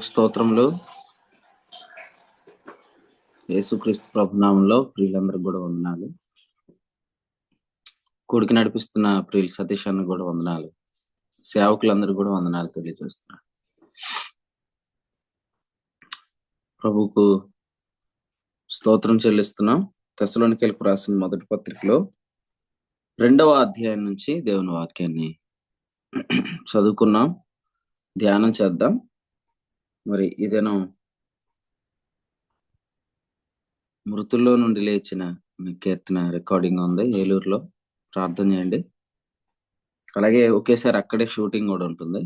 స్తోత్రములు. యేసుక్రీస్తు ప్రభునామంలో ప్రియులందరికీ కూడా వందనాలు. కూడికి నడిపిస్తున్న ప్రియులు సతీష్ అన్న కూడా వందనాలు. సేవకులందరూ కూడా వందనాలు తెలియజేస్తున్నారు. ప్రభువుకు స్తోత్రం చెల్లిస్తున్నాం. తెస్సలోనికీయులకు రాసిన మొదటి పత్రికలో 2వ అధ్యాయం నుంచి దేవుని వాక్యాన్ని చదువుకున్నాం, ధ్యానం చేద్దాం. మరి ఇదేనో మృతుల్లో నుండి లేచిన కీర్తన రికార్డింగ్ ఉంది ఏలూరులో, ప్రార్థన చేయండి. అలాగే ఒకేసారి అక్కడే షూటింగ్ కూడా ఉంటుంది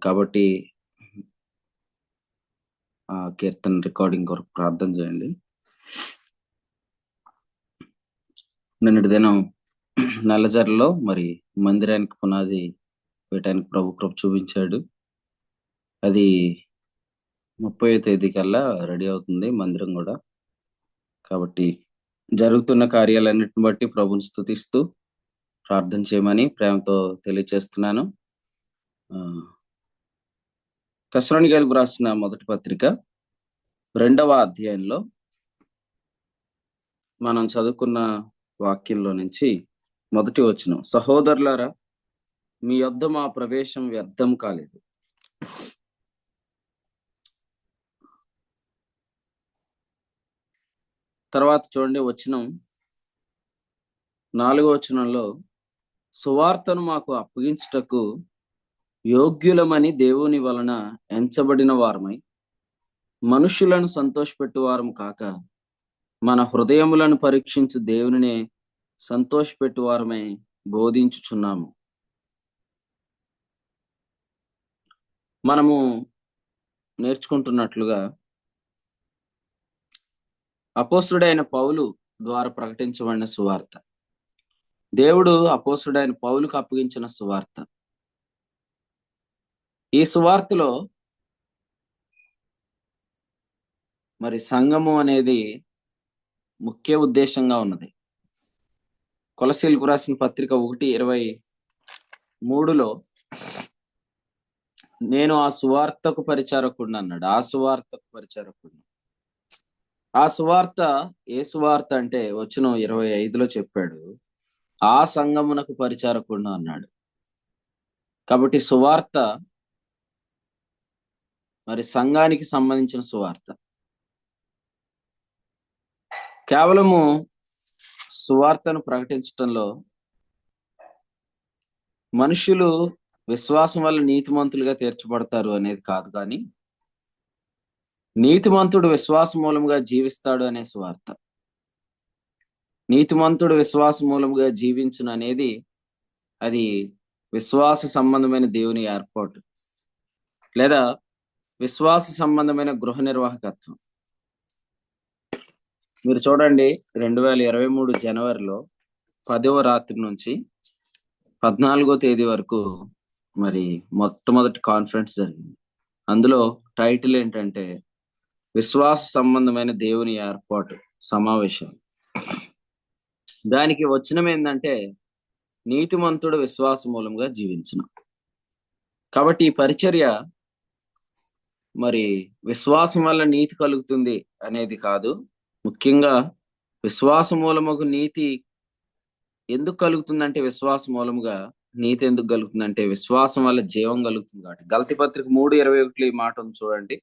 కాబట్టి ఆ కీర్తన రికార్డింగ్ కొరకు ప్రార్థన చేయండి. నిన్నటి దినం నల్లజర్లలో మరి మందిరానికి పునాది వేయటానికి ప్రభు కృప చూపించాడు. అది 30వ తేదీ కల్లా రెడీ అవుతుంది మందిరం కూడా. కాబట్టి జరుగుతున్న కార్యాలన్నిటిని బట్టి ప్రభుని స్తుతిస్తూ ప్రార్థన చేయమని ప్రేమతో తెలియచేస్తున్నాను. తెస్సలోనికీయులకు రాసిన మొదటి పత్రిక 2వ అధ్యాయంలో మనం చదువుకున్న వాక్యంలో నుంచి మొదటి వచనం, సహోదరులారా, మీ యొద్ద మా ప్రవేశం వ్యర్థం కాలేదు. తర్వాత చూడండి వచనం 4వ వచనంలో, సువార్తను మాకు అప్పగించుటకు యోగ్యులమని దేవుని వలన ఎంచబడిన వారమై మనుషులను సంతోషపెట్టు వారం కాక మన హృదయములను పరీక్షించు దేవునినే సంతోషపెట్టు వారమై బోధించుచున్నాము. మనము నేర్చుకుంటున్నట్లుగా అపోస్తుడైన పౌలు ద్వారా ప్రకటించబడిన సువార్త, దేవుడు అపోస్తుడైన పౌలుకు అప్పగించిన సువార్త. ఈ సువార్తలో మరి సంఘము అనేది ముఖ్య ఉద్దేశంగా ఉన్నది. కొలసీలకు రాసిన పత్రిక 1:23లో నేను ఆ సువార్తకు పరిచారకుడిని అన్నాడు. ఆ సువార్తకు పరిచారకుడిని. ఆ సువార్త ఏ సువార్త అంటే వచనం 25లో చెప్పాడు, ఆ సంఘమునకు పరిచారకుడిని అన్నాడు. కాబట్టి సువార్త మరి సంఘానికి సంబంధించిన సువార్త. కేవలము సువార్తను ప్రకటించటంలో మనుషులు విశ్వాసం వల్ల నీతిమంతులుగా తీర్చబడతారు అనేది కాదు, కానీ నీతిమంతుడు విశ్వాస మూలంగా జీవిస్తాడు అనే సువార్త. నీతిమంతుడు విశ్వాస మూలంగా జీవించును అనేది అది విశ్వాస సంబంధమైన దేవుని ఏర్పాటు, లేదా విశ్వాస సంబంధమైన గృహ నిర్వాహకత్వం. మీరు చూడండి, 2023 జనవరిలో 10వ రాత్రి నుంచి 14వ తేదీ వరకు మరి మొట్టమొదటి కాన్ఫరెన్స్ జరిగింది. అందులో టైటిల్ ఏంటంటే విశ్వాస సంబంధమైన దేవుని ఏర్పాటు సమావేశం. దానికి వచనం ఏంటంటే నీతిమంతుడు విశ్వాస మూలంగా జీవించును. కాబట్టి ఈ పరిచర్య మరి విశ్వాసం వల్ల నీతి కలుగుతుంది అనేది కాదు. ముఖ్యంగా విశ్వాస మూలముకు నీతి ఎందుకు కలుగుతుందంటే, విశ్వాస మూలముగా నీతి ఎందుకు కలుగుతుందంటే విశ్వాసం వల్ల జీవం కలుగుతుంది కాబట్టి. గలతీ పత్రిక 3:21 ఈ మాట ఉంది చూడండి,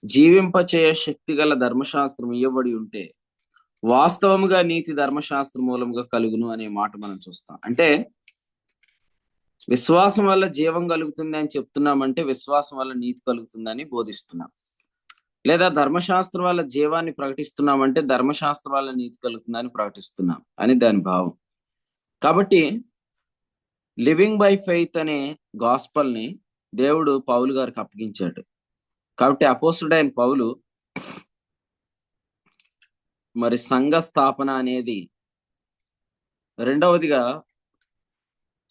జీవింపచేయ శక్తి గల ధర్మశాస్త్రం ఇవ్వబడి ఉంటే వాస్తవముగా నీతి ధర్మశాస్త్రం మూలముగా కలుగును అనే మాట మనం చూస్తాం. అంటే విశ్వాసం వల్ల జీవం కలుగుతుంది అని చెప్తున్నామంటే విశ్వాసం వల్ల నీతి కలుగుతుందని బోధిస్తున్నాం. లేదా ధర్మశాస్త్రం వల్ల జీవాన్ని ప్రకటిస్తున్నామంటే ధర్మశాస్త్రం వల్ల నీతి కలుగుతుందని ప్రకటిస్తున్నాం అని దాని భావం. కాబట్టి లివింగ్ బై ఫెయిత్ అనే గాస్పల్ని దేవుడు పౌలు గారికి అప్పగించాడు. కాబట్టి అపోస్తుడైన పౌలు మరి సంఘ స్థాపన అనేది, రెండవదిగా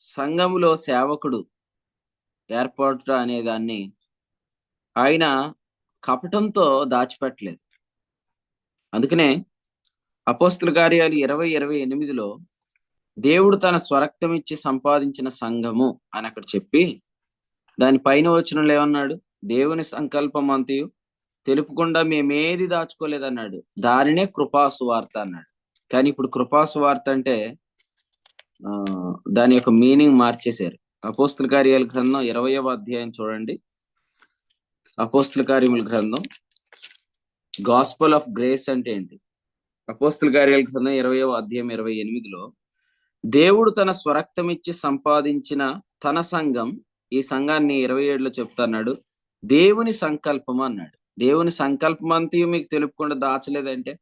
సంఘములో సేవకుడు ఏర్పాటు అనే దాన్ని ఆయన కపటంతో దాచిపెట్టలేదు. అందుకనే అపోస్తుల కార్యాలు 20:28లో దేవుడు తన స్వరక్తం ఇచ్చి సంపాదించిన సంఘము అని అక్కడ చెప్పి దాని పైన వచనంలో ఏమన్నాడు, దేవుని సంకల్పం అంతయు తెలుపకుండా మేమేది దాచుకోలేదన్నాడు. దానినే కృపా సువార్త అన్నాడు. కానీ ఇప్పుడు కృపా సువార్త అంటే ఆ దాని యొక్క మీనింగ్ మార్చేశారు. అపోస్తుల కార్యాల గ్రంథం 20వ అధ్యాయం చూడండి. అపోస్తుల కార్యముల గ్రంథం గాస్పల్ ఆఫ్ గ్రేస్ అంటే ఏంటి? అపోస్తుల కార్యాల గ్రంథం 20వ అధ్యాయం 28లో దేవుడు తన స్వరక్తం ఇచ్చి సంపాదించిన తన సంఘం, ఈ సంఘాన్ని 27లో చెప్తున్నాడు, దేవుని సంకల్పం అన్నాడు. దేవుని సంకల్పం అంతయు మీకు తెలుపకుండా దాచలేదంటే,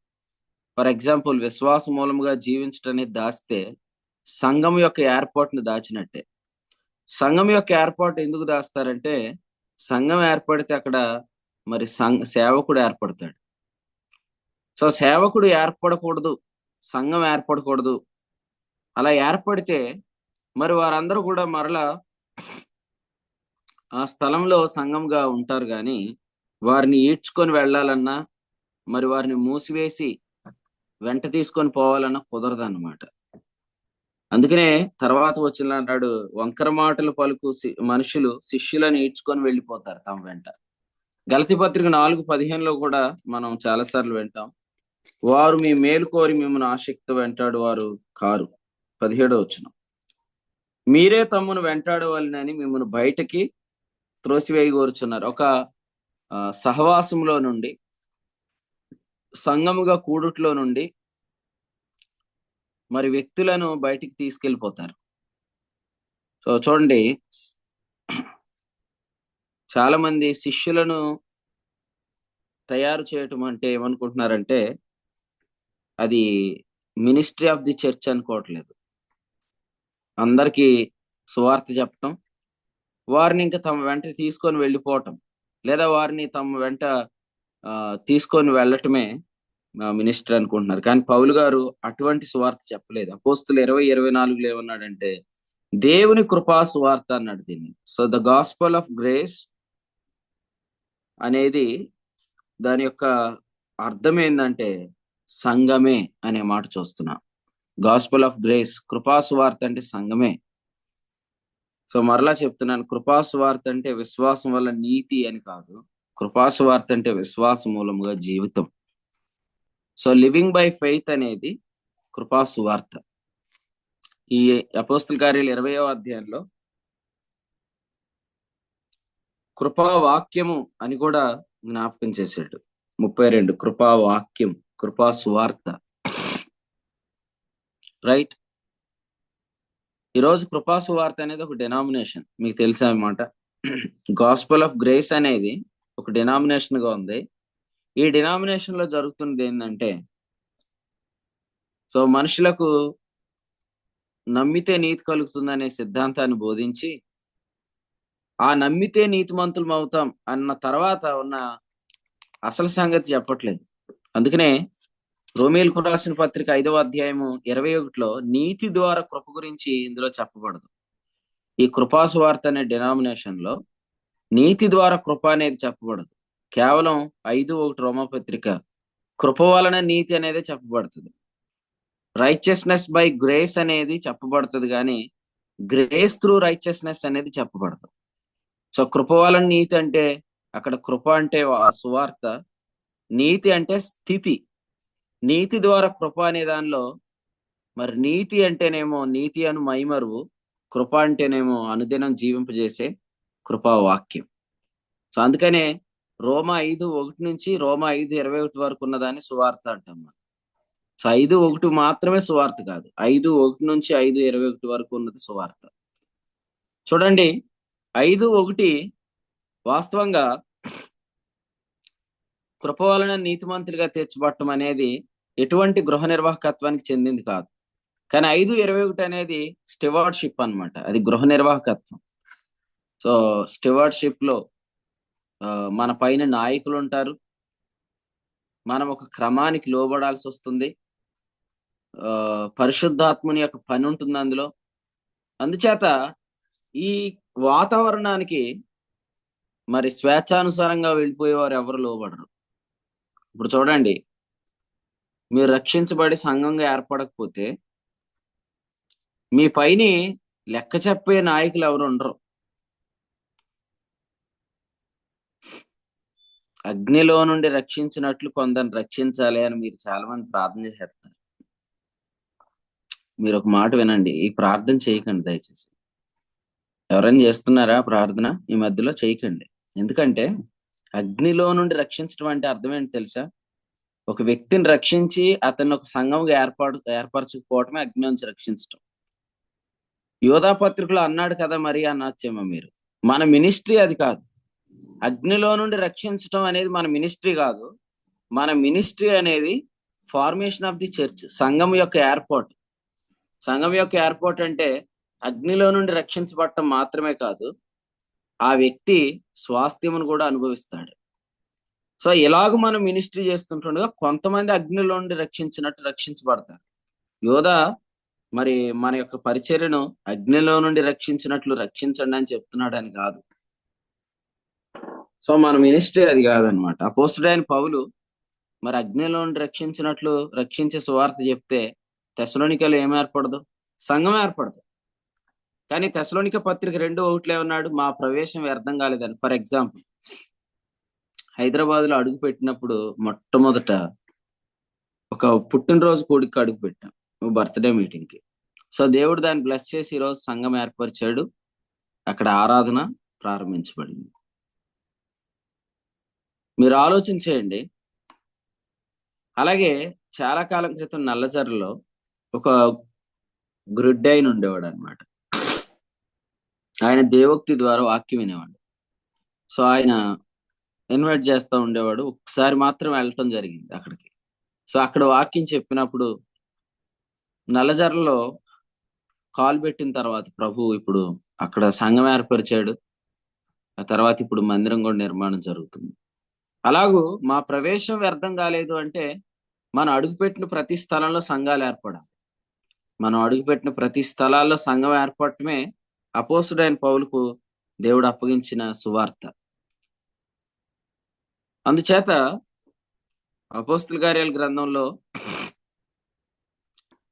ఫర్ ఎగ్జాంపుల్ విశ్వాస మూలముగా జీవించడం అనేది దాస్తే సంఘం యొక్క ఏర్పాటును దాచినట్టే. సంఘం యొక్క ఏర్పాటు ఎందుకు దాస్తారంటే, సంఘం ఏర్పడితే అక్కడ మరి సేవకుడు ఏర్పడతాడు. సో సేవకుడు ఏర్పడకూడదు, సంఘం ఏర్పడకూడదు. అలా ఏర్పడితే మరి వారందరూ కూడా మరలా ఆ స్థలంలో సంఘంగా ఉంటారు, కానీ వారిని ఈడ్చుకొని వెళ్ళాలన్నా, మరి వారిని మూసివేసి వెంట తీసుకొని పోవాలన్నా కుదరదు అన్నమాట. అందుకనే తర్వాత వచ్చిన అంటాడు, వంకర మాటలు పలుకు మనుషులు శిష్యులను ఈడ్చుకొని వెళ్ళిపోతారు తమ వెంట. గలతీ పత్రిక 4:15లో కూడా మనం చాలాసార్లు వింటాం, వారు మీ మేలు కోరి మిమ్మల్ని ఆసక్తి వెంటాడు వారు కారు. 17వ వచనం, మీరే తమ్మును వెంటాడవాలని మిమ్మల్ని బయటకి త్రోసివేయగోరుచున్నారు. ఒక సహవాసంలో నుండి, సంఘముగా కూడుట్లో నుండి మరి వ్యక్తులను బయటికి తీసుకెళ్ళిపోతారు. సో చూడండి, చాలా మంది శిష్యులను తయారు చేయటం అంటే ఏమనుకుంటున్నారంటే అది మినిస్ట్రీ ఆఫ్ ది చర్చ్ అనుకోవట్లేదు. అందరికీ సువార్త చెప్పటం, వారిని ఇంకా తమ వెంట తీసుకొని వెళ్ళిపోవటం, లేదా వారిని తమ వెంట తీసుకొని వెళ్ళటమే మినిస్టర్ అనుకుంటున్నారు. కానీ పౌలు గారు అటువంటి సువార్త చెప్పలేదు. అపోస్తులు 20:24లో ఏమన్నాడంటే దేవుని కృపా సువార్త అన్నాడు దీన్ని. So the gospel of grace అనేది దాని యొక్క అర్థం ఏంటంటే సంఘమే అనే మాట చూస్తున్నా. గాస్పల్ ఆఫ్ గ్రేస్, కృపా సువార్త అంటే సంఘమే. సో మరలా చెప్తున్నాను, కృపా సువార్త అంటే విశ్వాసం వల్ల నీతి అని కాదు. కృపా సువార్త అంటే విశ్వాస మూలముగా జీవితం. సో లివింగ్ బై ఫెయిత్ అనేది కృపా సువార్త. ఈ అపోస్తుల కార్యాలు 20వ అధ్యాయంలో కృపా వాక్యము అని కూడా జ్ఞాపకం చేశాడు. 32 కృపా వాక్యం, కృపా సువార్త. రైట్. ఈరోజు కృపా సువార్త అనేది ఒక డెనామినేషన్, మీకు తెలుసా అన్నమాట. గాస్పల్ ఆఫ్ గ్రేస్ అనేది ఒక డెనామినేషన్ గా ఉంది. ఈ డెనామినేషన్ లో జరుగుతున్నది ఏంటంటే, సో మనుషులకు నమ్మితే నీతి కలుగుతుందనే సిద్ధాంతాన్ని బోధించి, ఆ నమ్మితే నీతిమంతులం అవుతాం అన్న తర్వాత ఉన్న అసలు సంగతి చెప్పట్లేదు. అందుకనే రోమీయులకు రాసిన పత్రిక 5వ అధ్యాయము 21లో నీతి ద్వారా కృప గురించి ఇందులో చెప్పబడదు. ఈ కృపా సువార్త అనే డెనామినేషన్ లో నీతి ద్వారా కృప అనేది చెప్పబడదు. కేవలం 5:1 రోమపత్రిక కృప వలన నీతి అనేది చెప్పబడుతుంది. రైచియస్నెస్ బై గ్రేస్ అనేది చెప్పబడుతుంది, కానీ గ్రేస్ త్రూ రైచియస్నెస్ అనేది చెప్పబడదు. సో కృప వలన నీతి అంటే అక్కడ కృప అంటే సువార్త, నీతి అంటే స్థితి. నీతి ద్వారా కృప అనే దానిలో మరి నీతి అంటేనేమో నీతి అను మైమరువు, కృప అంటేనేమో అనుదినం జీవింపజేసే కృపా వాక్యం. సో అందుకనే రోమా 5:1 నుంచి రోమా 5:21 వరకు ఉన్నదాన్ని సువార్త అంటాం. సో 5:1 మాత్రమే సువార్త కాదు, 5:1 నుంచి 5:21 వరకు ఉన్నది సువార్త. చూడండి, 5:1 వాస్తవంగా కృప వలన నీతిమంతులుగా తీర్చబడటం అనేది ఎటువంటి గృహ నిర్వాహకత్వానికి చెందింది కాదు. కానీ 5:21 అనేది స్టివార్డ్షిప్ అన్నమాట, అది గృహ నిర్వాహకత్వం. సో స్టివార్డ్షిప్ లో మన పైన నాయకులు ఉంటారు, మనం ఒక క్రమానికి లోబడాల్సి వస్తుంది, పరిశుద్ధాత్ముని యొక్క పని ఉంటుంది అందులో. అందుచేత ఈ వాతావరణానికి మరి స్వేచ్ఛానుసారంగా వెళ్ళిపోయేవారు ఎవరు లోబడరు. ఇప్పుడు చూడండి, మీరు రక్షించబడి సంఘంగా ఏర్పడకపోతే మీ పైని లెక్క చెప్పే నాయకులు ఎవరు ఉండరు. అగ్నిలో నుండి రక్షించినట్లు కొందరిని రక్షించాలి అని మీరు చాలా మంది ప్రార్థన చేస్తారు. మీరు ఒక మాట వినండి, ఈ ప్రార్థన చేయకండి దయచేసి. ఎవరైనా చేస్తున్నారా ప్రార్థన ఈ మధ్యలో? చేయకండి. ఎందుకంటే అగ్నిలో నుండి రక్షించడం అంటే అర్థం ఏంటి తెలుసా? ఒక వ్యక్తిని రక్షించి అతన్ని ఒక సంఘంగా ఏర్పరచకపోవటమే అగ్ని నుంచి రక్షించడం. యోధా పత్రికలో అన్నాడు కదా మరి అనొచ్చేమో మీరు. మన మినిస్ట్రీ అది కాదు. అగ్నిలో నుండి రక్షించడం అనేది మన మినిస్ట్రీ కాదు. మన మినిస్ట్రీ అనేది ఫార్మేషన్ ఆఫ్ ది చర్చ్, సంఘం యొక్క ఏర్పాటు. సంఘం యొక్క ఏర్పాటు అంటే అగ్నిలో నుండి రక్షించబడటం మాత్రమే కాదు, ఆ వ్యక్తి స్వాస్థ్యమును కూడా అనుభవిస్తాడు. సో ఇలాగ మనం మినిస్ట్రీ చేస్తుంటుండగా కొంతమంది అగ్నిలో నుండి రక్షించినట్టు రక్షించబడతారు. యోధా మరి మన యొక్క పరిచర్యను అగ్నిలో నుండి రక్షించినట్లు రక్షించండి అని చెప్తున్నాడు అని కాదు. సో మన మినిస్ట్రీ అది కాదనమాట. అపోస్తుడైన పౌలు మరి అగ్నిలో నుండి రక్షించినట్లు రక్షించే సువార్త చెప్తే తెస్సలోనికలో ఏం ఏర్పడదు? సంఘం ఏర్పడదు. కానీ తెస్సలోనిక పత్రిక 2:1 ఉన్నాడు, మా ప్రవేశం వ్యర్థం కాలేదని. ఫర్ ఎగ్జాంపుల్, హైదరాబాద్ లో అడుగు పెట్టినప్పుడు మొట్టమొదట ఒక పుట్టినరోజు కూడికి అడుగు పెట్టాం, బర్త్డే మీటింగ్ కి. సో దేవుడు దాన్ని బ్లెస్ చేసి ఈరోజు సంఘం ఏర్పరిచాడు, అక్కడ ఆరాధన ప్రారంభించబడింది. మీరు ఆలోచన చేయండి. అలాగే చాలా కాలం క్రితం నల్లజర్లలో ఒక గ్రుడ్డైన ఉండేవాడు అనమాట. ఆయన దేవోక్తి ద్వారా వాక్యం వినేవాడు. సో ఆయన ఇన్వైట్ చేస్తూ ఉండేవాడు. ఒకసారి మాత్రం వెళ్ళటం జరిగింది అక్కడికి. సో అక్కడ వాక్యం చెప్పినప్పుడు నల్లజర్లలో కాలు పెట్టిన తర్వాత ప్రభు ఇప్పుడు అక్కడ సంఘం ఏర్పరిచాడు, ఆ తర్వాత ఇప్పుడు మందిరం కూడా నిర్మాణం జరుగుతుంది. అలాగూ మా ప్రవేశం వ్యర్థం కాలేదు అంటే మనం అడుగుపెట్టిన ప్రతి స్థలంలో సంఘాలు ఏర్పడాలి. మనం అడుగుపెట్టిన ప్రతి స్థలాల్లో సంఘం ఏర్పడటమే అపోస్తుడైన పౌలుకు దేవుడు అప్పగించిన సువార్త. అందుచేత అపోస్తుల కార్యాల గ్రంథంలో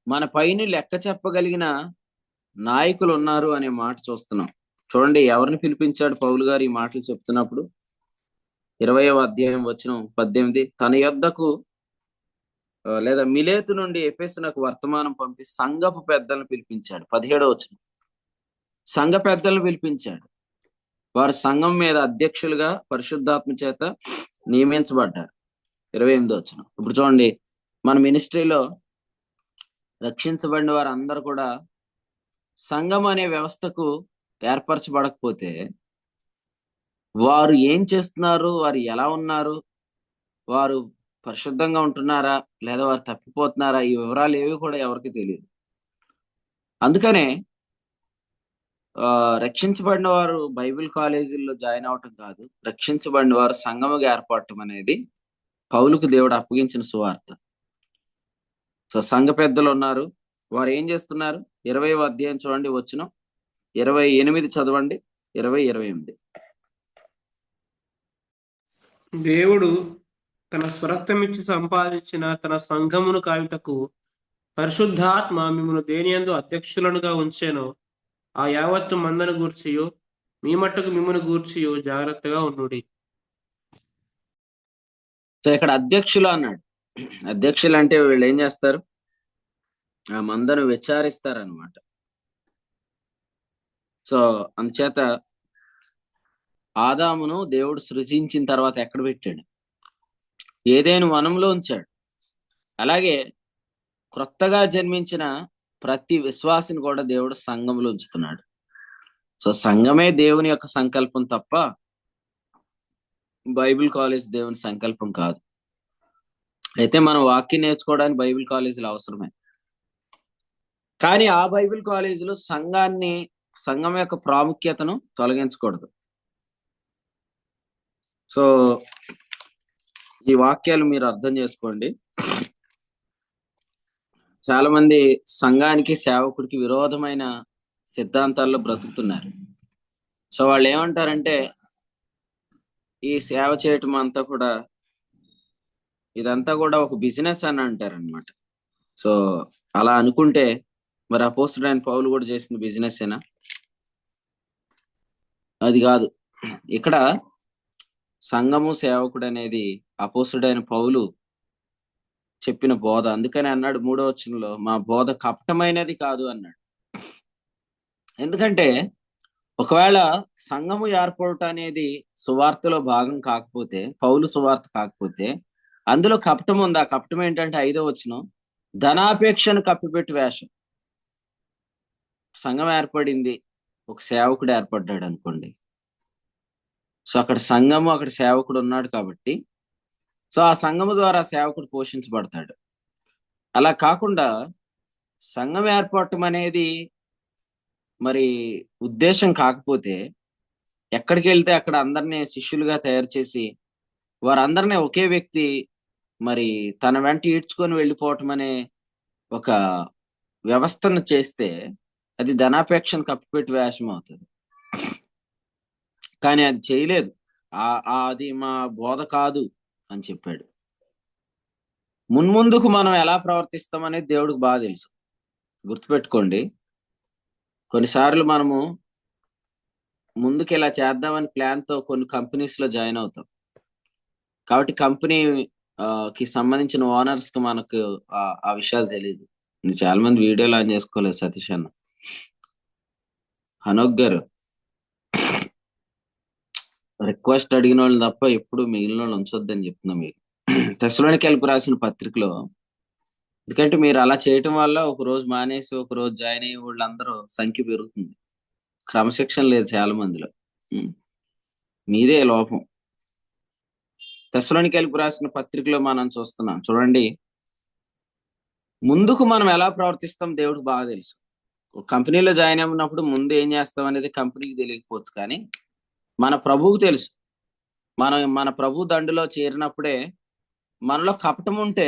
మన పైన లెక్క చెప్పగలిగిన నాయకులు ఉన్నారు అనే మాట చూస్తున్నాం. చూడండి ఎవరిని పిలిపించాడు పౌలు గారు ఈ మాటలు చెప్తున్నప్పుడు. 20వ అధ్యాయం వచనం 18, తన యొద్దకు లేదా మిలేతు నుండి ఎఫెసునకు వర్తమానం పంపి సంఘపు పెద్దలను పిలిపించాడు. 17వ వచనం, సంఘ పెద్దలను పిలిపించాడు. వారు సంఘం మీద అధ్యక్షులుగా పరిశుద్ధాత్మ చేత నియమించబడ్డారు. 28వ వచనం. ఇప్పుడు చూడండి, మన మినిస్ట్రీలో రక్షించబడిన వారు అందరూ కూడా సంఘం అనే వ్యవస్థకు ఏర్పరచబడకపోతే వారు ఏం చేస్తున్నారు, వారు ఎలా ఉన్నారు, వారు పరిశుద్ధంగా ఉంటున్నారా లేదా వారు తప్పిపోతున్నారా, ఈ వివరాలు ఏవి కూడా ఎవరికి తెలియదు. అందుకనే రక్షించబడిన వారు బైబిల్ కాలేజీల్లో జాయిన్ అవటం కాదు, రక్షించబడిన వారు సంఘముగా ఏర్పడటం అనేది పౌలుకు దేవుడు అప్పగించిన సువార్త. సో సంఘ పెద్దలు ఉన్నారు, వారు ఏం చేస్తున్నారు? 20వ అధ్యాయం చూడండి, వచనం 28 చదవండి. 20, 28. దేవుడు తన స్వరక్తమిచ్చి సంపాదించిన తన సంఘమును కాయుటకు పరిశుద్ధాత్మ మిమ్మల్ని దేనియందు అధ్యక్షులనుగా ఉంచెను. ఆ యావత్తు మందను గూర్చియు మీ మట్టుకు మిమ్మల్ని గూర్చియు జాగ్రత్తగా ఉండుడి. సో ఇక్కడ అధ్యక్షులు అన్నాడు. అధ్యక్షులు అంటే వీళ్ళు ఏం చేస్తారు? ఆ మందను విచారిస్తారనమాట. సో అందుచేత ఆదామును దేవుడు సృజించిన తర్వాత ఎక్కడ పెట్టాడు? ఏదైనా వనంలో ఉంచాడు. అలాగే క్రొత్తగా జన్మించిన ప్రతి విశ్వాసిని కూడా దేవుడు సంఘంలో ఉంచుతున్నాడు. సో సంఘమే దేవుని యొక్క సంకల్పం తప్ప బైబిల్ కాలేజ్ దేవుని సంకల్పం కాదు. అయితే మనం వాక్యం నేర్చుకోవడానికి బైబిల్ కాలేజీలు అవసరమే. కానీ ఆ బైబిల్ కాలేజీలో సంఘం యొక్క ప్రాముఖ్యతను తొలగించకూడదు. సో ఈ వాక్యాలు మీరు అర్థం చేసుకోండి. చాలా మంది సంఘానికి సేవకుడికి విరోధమైన సిద్ధాంతాల్లో బ్రతుకుతున్నారు. సో వాళ్ళు ఏమంటారంటే ఈ సేవ చేయటం అంతా కూడా ఇదంతా కూడా ఒక బిజినెస్ అని అంటారనమాట. సో అలా అనుకుంటే మరి అపోస్తుడైన పౌలు కూడా చేసిన బిజినెస్ ఏనా? అది కాదు. ఇక్కడ సంఘము సేవకుడు అనేది అపోస్తుడైన పౌలు చెప్పిన బోధ. అందుకని అన్నాడు 3వ వచనంలో, మా బోధ కపటమైనది కాదు అన్నాడు. ఎందుకంటే ఒకవేళ సంఘము ఏర్పడటం అనేది సువార్తలో భాగం కాకపోతే, పౌలు సువార్త కాకపోతే, అందులో కపటం ఉంది. ఆ కపటం ఏంటంటే 5వ వచనం, ధనాపేక్షను కప్పిపెట్టి వేషం. సంఘం ఏర్పడింది, ఒక సేవకుడు ఏర్పడ్డాడు అనుకోండి. సో అక్కడ సంఘము, అక్కడ సేవకుడు ఉన్నాడు కాబట్టి, సో ఆ సంఘము ద్వారా సేవకుడు పోషించబడతాడు. అలా కాకుండా సంఘం ఏర్పడటం అనేది మరి ఉద్దేశం కాకపోతే, ఎక్కడికి వెళ్తే అక్కడ అందరినీ శిష్యులుగా తయారు చేసి వారందరినీ ఒకే వ్యక్తి మరి తన వెంట ఈడ్చుకొని వెళ్ళిపోవటం అనే ఒక వ్యవస్థను చేస్తే అది ధనాపేక్షను కప్పిపెట్టి వేషం అవుతుంది. కానీ అది చేయలేదు. అది మా బోధ కాదు అని చెప్పాడు. మున్ముందుకు మనం ఎలా ప్రవర్తిస్తాం అనేది దేవుడికి బాగా తెలుసు. గుర్తుపెట్టుకోండి, కొన్నిసార్లు మనము ముందుకు ఇలా చేద్దామని ప్లాన్ తో కొన్ని కంపెనీస్ లో జాయిన్ అవుతాం. కాబట్టి కంపెనీ కి సంబంధించిన ఓనర్స్ కి మనకు ఆ విషయాలు తెలియదు. చాలా మంది వీడియోలు ఆన్ చేసుకోలేదు. సతీష్ అన్న, హనోక్ గారు, రిక్వెస్ట్ అడిగిన వాళ్ళు తప్ప ఎప్పుడు మిగిలిన వాళ్ళు ఉంచొద్దని చెప్తున్నా మీకు. తెస్సలోనికీయులకు రాసిన పత్రికలో, ఎందుకంటే మీరు అలా చేయటం వల్ల ఒక రోజు మానేసి ఒక రోజు జాయిన్ అయ్యే వాళ్ళందరూ సంఖ్య పెరుగుతుంది. క్రమశిక్షణ లేదు చాలా మందిలో. మీదే లోపం. తెస్సలోనికీయులకు రాసిన పత్రికలో మనం చూస్తున్నాం చూడండి. ముందుకు మనం ఎలా ప్రవర్తిస్తాం దేవుడికి బాగా తెలుసు. ఒక కంపెనీలో జాయిన్ అయినప్పుడు ముందు ఏం చేస్తాం అనేది కంపెనీకి తెలియకపోవచ్చు, కానీ మన ప్రభువుకు తెలుసు. మన ప్రభు దండులో చేరినప్పుడే మనలో కపటం ఉంటే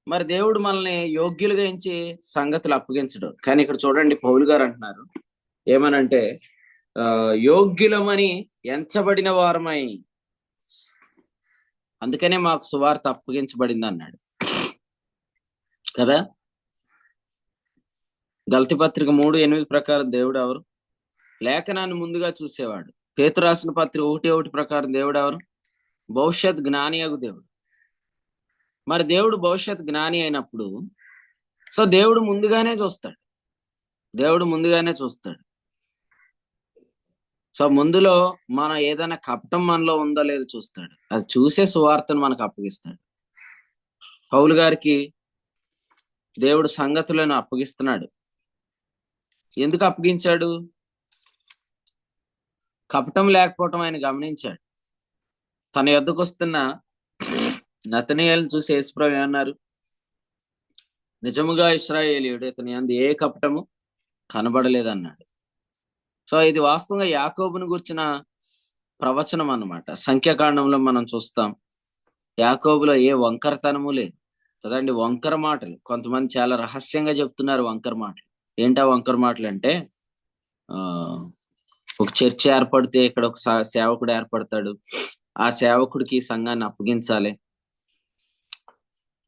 మరి దేవుడు మనల్ని యోగ్యులుగా ఎంచి సంగతులు అప్పగించడు. కానీ ఇక్కడ చూడండి, పౌలు గారు అంటున్నారు ఏమనంటే, యోగ్యులమని ఎంచబడిన వారమై అందుకనే మాకు సువార్త అప్పగించబడింది అన్నాడు కదా. గలతీ పత్రిక 3:8 ప్రకారం దేవుడు ఎవరు? లేఖనాన్ని ముందుగా చూసేవాడు. పేతురు రాసిన పత్రిక 1:1 ప్రకారం దేవుడు ఎవరు? భవిష్యత్ జ్ఞాని అగు దేవుడు. మరి దేవుడు భవిష్యత్ జ్ఞాని అయినప్పుడు సో దేవుడు ముందుగానే చూస్తాడు. సో ముందులో మనం ఏదైనా కపటం మనలో ఉందో లేదో చూస్తాడు. అది చూసే సువార్తను మనకు అప్పగిస్తాడు. పౌలు గారికి దేవుడు సంగతులను అప్పగిస్తున్నాడు. ఎందుకు అప్పగించాడు? కపటం లేకపోవటం ఆయన గమనించాడు. తన యొద్దకు వస్తున్న నతనీయేలును చూసి యేసుప్రభు ఏమన్నారు? నిజముగా ఇశ్రాయేలీయుడు, ఇతని యందు ఏ కపటము కనబడలేదన్నాడు. సో ఇది వాస్తవంగా యాకోబును గురించిన ప్రవచనం అన్నమాట. సంఖ్యాకాండంలో మనం చూస్తాం, యాకోబులో ఏ వంకరతనము లేదు కదండి. వంకర మాటలు కొంతమంది చాలా రహస్యంగా చెప్తున్నారు. వంకర మాటలు ఏంటా వంకర మాటలు అంటే, ఒక చర్చ ఏర్పడితే ఇక్కడ ఒక సేవకుడు ఏర్పడతాడు, ఆ సేవకుడికి సంఘాన్ని అప్పగించాలి.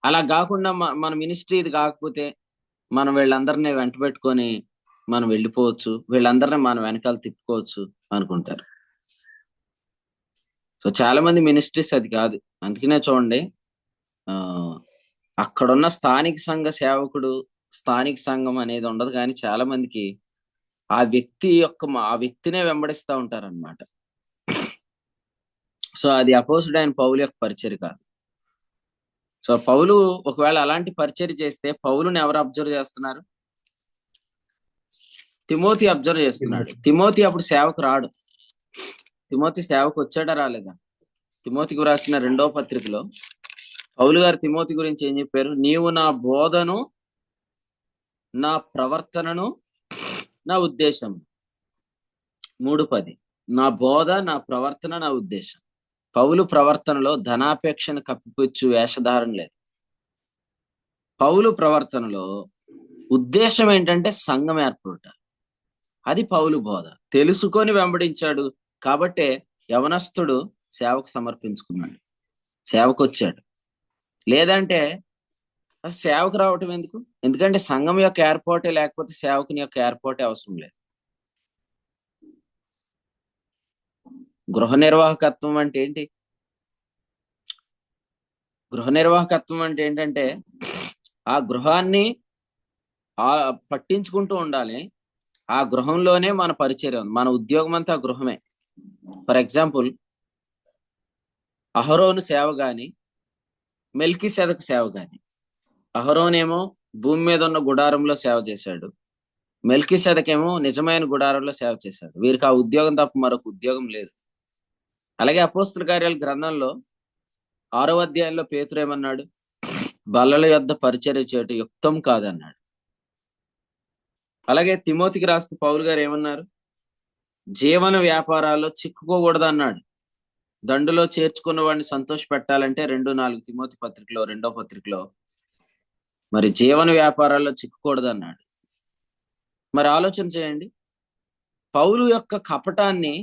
అలా కాకుండా మన మినిస్ట్రీ ఇది కాకపోతే మనం వీళ్ళందరినీ వెంట పెట్టుకొని మనం వెళ్ళిపోవచ్చు, వీళ్ళందరినీ మనం వెనకాల తిప్పుకోవచ్చు అనుకుంటారు. సో చాలా మంది మినిస్ట్రీస్ అది కాదు. అందుకనే చూడండి, అక్కడున్న స్థానిక సంఘ సేవకుడు, స్థానిక సంఘం అనేది ఉండదు. కానీ చాలా మందికి ఆ వ్యక్తినే వెంబడిస్తూ ఉంటారన్నమాట. సో అది అపోస్తుడైన పౌలు యొక్క పరిచర్య కాదు. సో పౌలు ఒకవేళ అలాంటి పరిచర్య చేస్తే పౌలుని ఎవరు అబ్జర్వ్ చేస్తున్నారు? తిమోతి అబ్జర్వ్ చేస్తున్నాడు. తిమోతి అప్పుడు సేవకు రాడు. తిమోతి సేవకు వచ్చాడా రాలేదా? తిమోతికి రాసిన 2వ పత్రికలో పౌలు గారు తిమోతి గురించి ఏం చెప్పారు? నీవు నా బోధను, నా ప్రవర్తనను, నా ఉద్దేశం. 3:10. నా బోధ, నా ప్రవర్తన, నా ఉద్దేశం. పౌలు ప్రవర్తనలో ధనాపేక్షను కప్పిపుచ్చు వేషధారణ లేదు. పౌలు ప్రవర్తనలో ఉద్దేశం ఏంటంటే సంఘం ఏర్పడుట. అది పౌలు బోధ. తెలుసుకొని వెంబడించాడు కాబట్టే యవనస్తుడు సేవకు సమర్పించుకున్నాడు, సేవకు వచ్చాడు. లేదంటే సేవకు రావటం ఎందుకు? ఎందుకంటే సంఘం యొక్క ఏర్పాటే లేకపోతే సేవకుని యొక్క ఏర్పాటే అవసరం లేదు. గృహ నిర్వాహకత్వం అంటే ఏంటి? గృహ నిర్వాహకత్వం అంటే ఏంటంటే ఆ గృహాన్ని ఆ పట్టించుకుంటూ ఉండాలి. ఆ గృహంలోనే మన పరిచర్య ఉంది. మన ఉద్యోగం అంతా గృహమే. ఫర్ ఎగ్జాంపుల్, అహరోను సేవ గాని, మెల్కీసెదెకు సేవ గాని. అహరోనేమో భూమి మీద ఉన్న గుడారంలో సేవ చేశాడు. మెల్కీసెదెకేమో నిజమైన గుడారంలో సేవ చేశాడు. వీరికి ఆ ఉద్యోగం తప్ప మరొక ఉద్యోగం లేదు. అలాగే అపోస్తల కార్యాల గ్రంథంలో 6వ అధ్యాయంలో పేతురు ఏమన్నాడు? బల్లల యొద్ద పరిచర్య చేయటం యుక్తం కాదన్నాడు. అలాగే తిమోతికి రాసిన పౌలు గారు ఏమన్నారు? జీవన వ్యాపారాల్లో చిక్కుకోకూడదు అన్నాడు. దండులో చేర్చుకున్న వాడిని సంతోష పెట్టాలంటే 2-4 తిమోతి పత్రికలో, 2వ పత్రికలో మరి జీవన వ్యాపారాల్లో చిక్కుకూడదు అన్నాడు. మరి ఆలోచన చేయండి, పౌలు యొక్క కపటాన్ని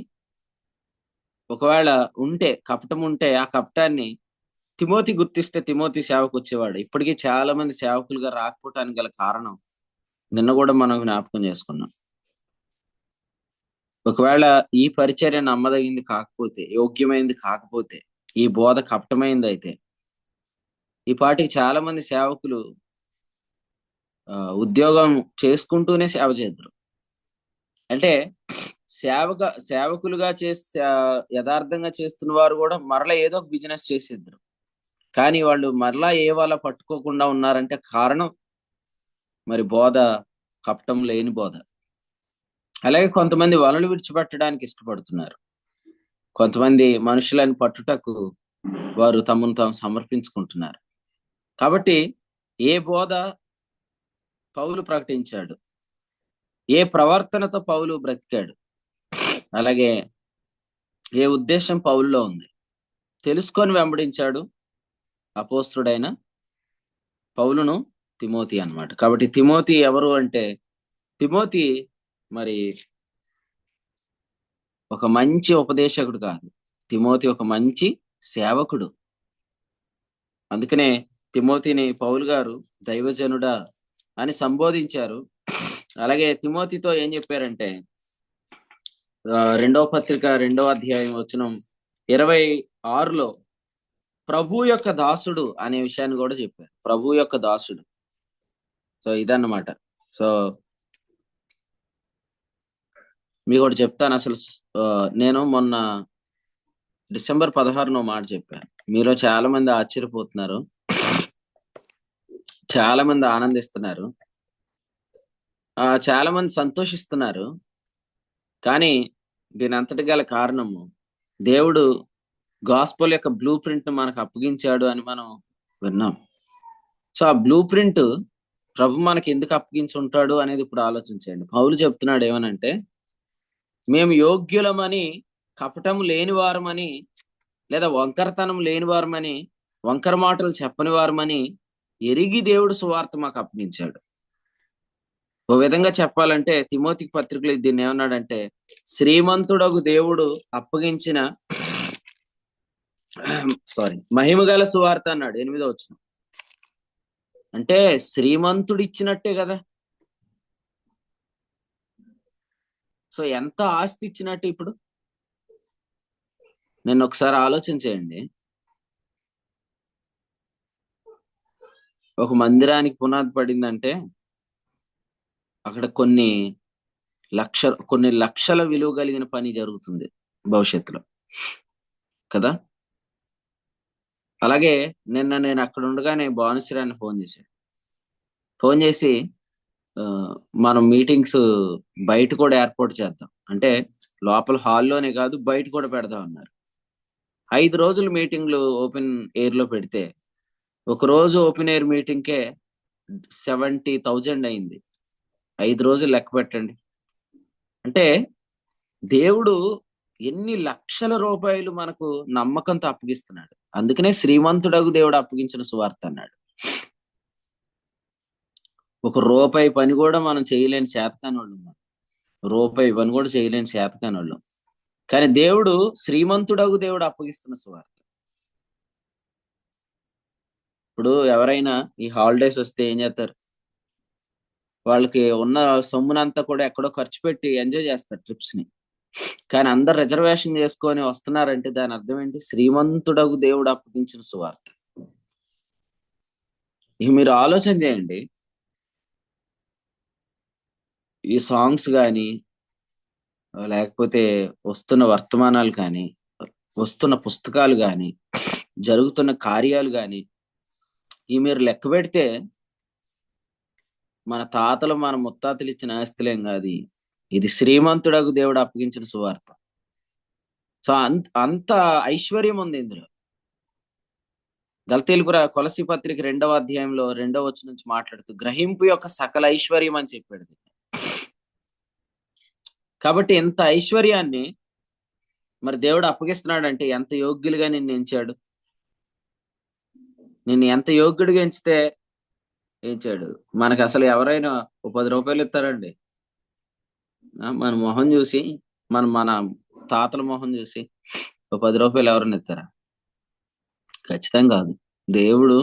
ఒకవేళ కపటం ఉంటే ఆ కపటాన్ని తిమోతి గుర్తిస్తే తిమోతి సేవకు వచ్చేవాడు. ఇప్పటికీ చాలా మంది సేవకులుగా రాకపోవటానికి గల కారణం నిన్న కూడా మనం జ్ఞాపకం చేసుకున్నాం. ఒకవేళ ఈ పరిచర్య నమ్మదగింది కాకపోతే, యోగ్యమైంది కాకపోతే, ఈ బోధ కపటమైంది అయితే, ఈ పాటికి చాలా మంది సేవకులు ఉద్యోగం చేసుకుంటూనే సేవ చేద్దరు. అంటే సేవకులుగా యథార్థంగా చేస్తున్న వారు కూడా మరలా ఏదో ఒక బిజినెస్ చేసేద్దరు. కానీ వాళ్ళు మరలా ఏ వాళ్ళ పట్టుకోకుండా ఉన్నారంటే కారణం మరి బోధ కపటం లేని బోధ. అలాగే కొంతమంది వలలు విడిచిపెట్టడానికి ఇష్టపడుతున్నారు. కొంతమంది మనుషులని పట్టుటకు వారు తమను తాము సమర్పించుకుంటున్నారు. కాబట్టి ఏ బోధ పౌలు ప్రకటించాడు, ఏ ప్రవర్తనతో పౌలు బ్రతికాడు, అలాగే ఏ ఉద్దేశం పౌలులో ఉంది తెలుసుకొని వెంబడించాడు అపోస్తుడైన పౌలును తిమోతి అన్నమాట. కాబట్టి తిమోతి ఎవరు అంటే, తిమోతి మరి ఒక మంచి ఉపదేశకుడు కాదు, తిమోతి ఒక మంచి సేవకుడు. అందుకనే తిమోతిని పౌలు గారు దైవజనుడా అని సంబోధించారు. అలాగే తిమోతితో ఏం చెప్పారంటే 2వ పత్రిక 2వ అధ్యాయం వచనం 26లో ప్రభు యొక్క దాసుడు అనే విషయాన్ని కూడా చెప్పారు. ప్రభు యొక్క దాసుడు. సో ఇదన్నమాట. సో మీకు ఒకటి చెప్తాను. అసలు నేను మొన్న డిసెంబర్ 16 మాట చెప్పాను. మీలో చాలా మంది ఆశ్చర్యపోతున్నారు, చాలా మంది ఆనందిస్తున్నారు, చాలా మంది సంతోషిస్తున్నారు. కానీ దీని అంతటి గల కారణము దేవుడు గాస్పల్ యొక్క బ్లూ ప్రింట్ మనకు అప్పగించాడు అని మనం విన్నాం. సో ఆ బ్లూ ప్రింట్ ప్రభు మనకి ఎందుకు అప్పగించి ఉంటాడు అనేది ఇప్పుడు ఆలోచించండి. పౌలు చెప్తున్నాడు ఏమనంటే, మేము యోగ్యులమని, కపటం లేని వారమని, లేదా వంకరతనం లేని వారమని, వంకర మాటలు చెప్పని వారమని ఎరిగి దేవుడు సువార్త మాకు అప్పగించాడు. ఓ విధంగా చెప్పాలంటే తిమోతికి పత్రికలో దీన్ని ఏమన్నాడంటే, శ్రీమంతుడగు దేవుడు అప్పగించిన మహిమగల సువార్త అన్నాడు 8వ వచనం. అంటే శ్రీమంతుడు ఇచ్చినట్టే కదా. సో ఎంత ఆస్తి ఇచ్చినట్టు ఇప్పుడు. నేను ఒకసారి ఆలోచన చేయండి. ఒక మందిరానికి పునాది పడిందంటే అక్కడ కొన్ని లక్షల విలువ కలిగిన పని జరుగుతుంది భవిష్యత్తులో కదా. అలాగే నేను అక్కడ ఉండగానే భానుశ్రీని ఫోన్ చేసి మనం మీటింగ్స్ బయట కూడా ఏర్పాటు చేద్దాం, అంటే లోపల హాల్లోనే కాదు బయట కూడా పెడదాం అన్నారు. 5 రోజులు మీటింగ్లు ఓపెన్ ఎయిర్ లో పెడితే ఒక రోజు ఓపెన్ ఎయిర్ మీటింగ్కే 70,000 అయింది. 5 రోజులు లెక్క పెట్టండి. అంటే దేవుడు ఎన్ని లక్షల రూపాయలు మనకు నమ్మకంతో అప్పగిస్తున్నాడు. అందుకనే శ్రీమంతుడగు దేవుడు అప్పగించిన సువార్త అన్నాడు. ఒక రూపాయి పని కూడా మనం చేయలేని చేతకాని వాళ్ళం, రూపాయి పని కూడా చేయలేని చేతకాని వాళ్ళం. కానీ దేవుడు శ్రీమంతుడగు దేవుడు అప్పగిస్తున్న సువార్త. ఇప్పుడు ఎవరైనా ఈ హాలిడేస్ వస్తే ఏం చేస్తారు? వాళ్ళకి ఉన్న సొమ్మునంతా కూడా ఎక్కడో ఖర్చు పెట్టి ఎంజాయ్ చేస్తారు ట్రిప్స్ ని. కానీ అందరు రిజర్వేషన్ చేసుకొని వస్తున్నారంటే దాని అర్థం ఏంటి? శ్రీమంతుడగు దేవుడు అప్పగించిన సువార్త. ఇక మీరు ఆలోచన చేయండి, ఈ సాంగ్స్ కానీ లేకపోతే వస్తున్న వర్తమానాలు కానీ వస్తున్న పుస్తకాలు కానీ జరుగుతున్న కార్యాలు కానీ ఈ మీరు లెక్క పెడితే మన తాతలు మన ముత్తాతలు ఇచ్చిన ఆస్తులేం కాదు. ఇది శ్రీమంతుడగు దేవుడు అప్పగించిన సువార్త. సో అంత ఐశ్వర్యం ఉంది ఇందులో. గలతీయులకు కొలసీ పత్రిక 2వ అధ్యాయంలో 2వ వచనం నుంచి మాట్లాడుతూ గ్రహింపు యొక్క సకల ఐశ్వర్యం అని చెప్పాడు. కాబట్టి ఎంత ఐశ్వర్యాన్ని మరి దేవుడు అప్పగిస్తున్నాడంటే ఎంత యోగ్యులుగా నిన్ను ఎంచాడు. నిన్ను ఎంత యోగ్యుడిగా ఎంచితే ఎంచాడు. మనకు అసలు ఎవరైనా ఓ 10 రూపాయలు ఇస్తారండి? మన మొహం చూసి మన తాతల మొహం చూసి ఓ 10 రూపాయలు ఎవరైనా ఇస్తారా? ఖచ్చితంగా కాదు. దేవుడు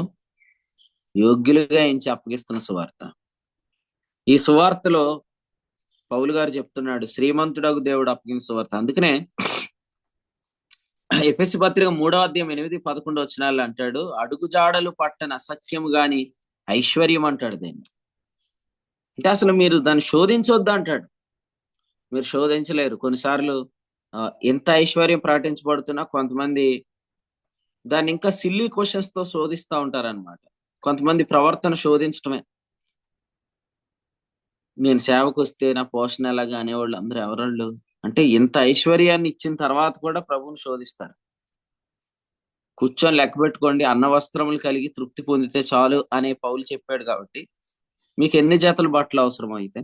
యోగ్యులుగా ఎంచి అప్పగిస్తున్న సువార్త. ఈ సువార్తలో పౌలు గారు చెప్తున్నాడు శ్రీమంతుడగు దేవుడు అప్పగించిన సువార్త. అందుకనే ఎఫెసీ పత్రిక 3వ అధ్యాయం 8-11 వచనాలు అంటాడు, అడుగుజాడలు పట్టని అసత్యము గాని ఐశ్వర్యం అంటాడు దీన్ని. అంటే అసలు మీరు దాన్ని శోధించొద్దు అంటాడు. మీరు శోధించలేరు. కొన్నిసార్లు ఎంత ఐశ్వర్యం ప్రకటించబడుతున్నా కొంతమంది దాన్ని ఇంకా సిల్లీ క్వశ్చన్స్ తో శోధిస్తూ ఉంటారన్నమాట. కొంతమంది ప్రవర్తన శోధించడమే. నేను సేవకు వస్తే నా పోషణ ఎలాగా అనేవాళ్ళు అందరూ ఎవరోళ్ళు అంటే ఇంత ఐశ్వర్యాన్ని ఇచ్చిన తర్వాత కూడా ప్రభువుని శోధిస్తారు. కూర్చొని లెక్క పెట్టుకోండి, అన్న వస్త్రములు కలిగి తృప్తి పొందితే చాలు అనే పౌలు చెప్పాడు. కాబట్టి మీకు ఎన్ని జతల బట్టలు అవసరం అయితే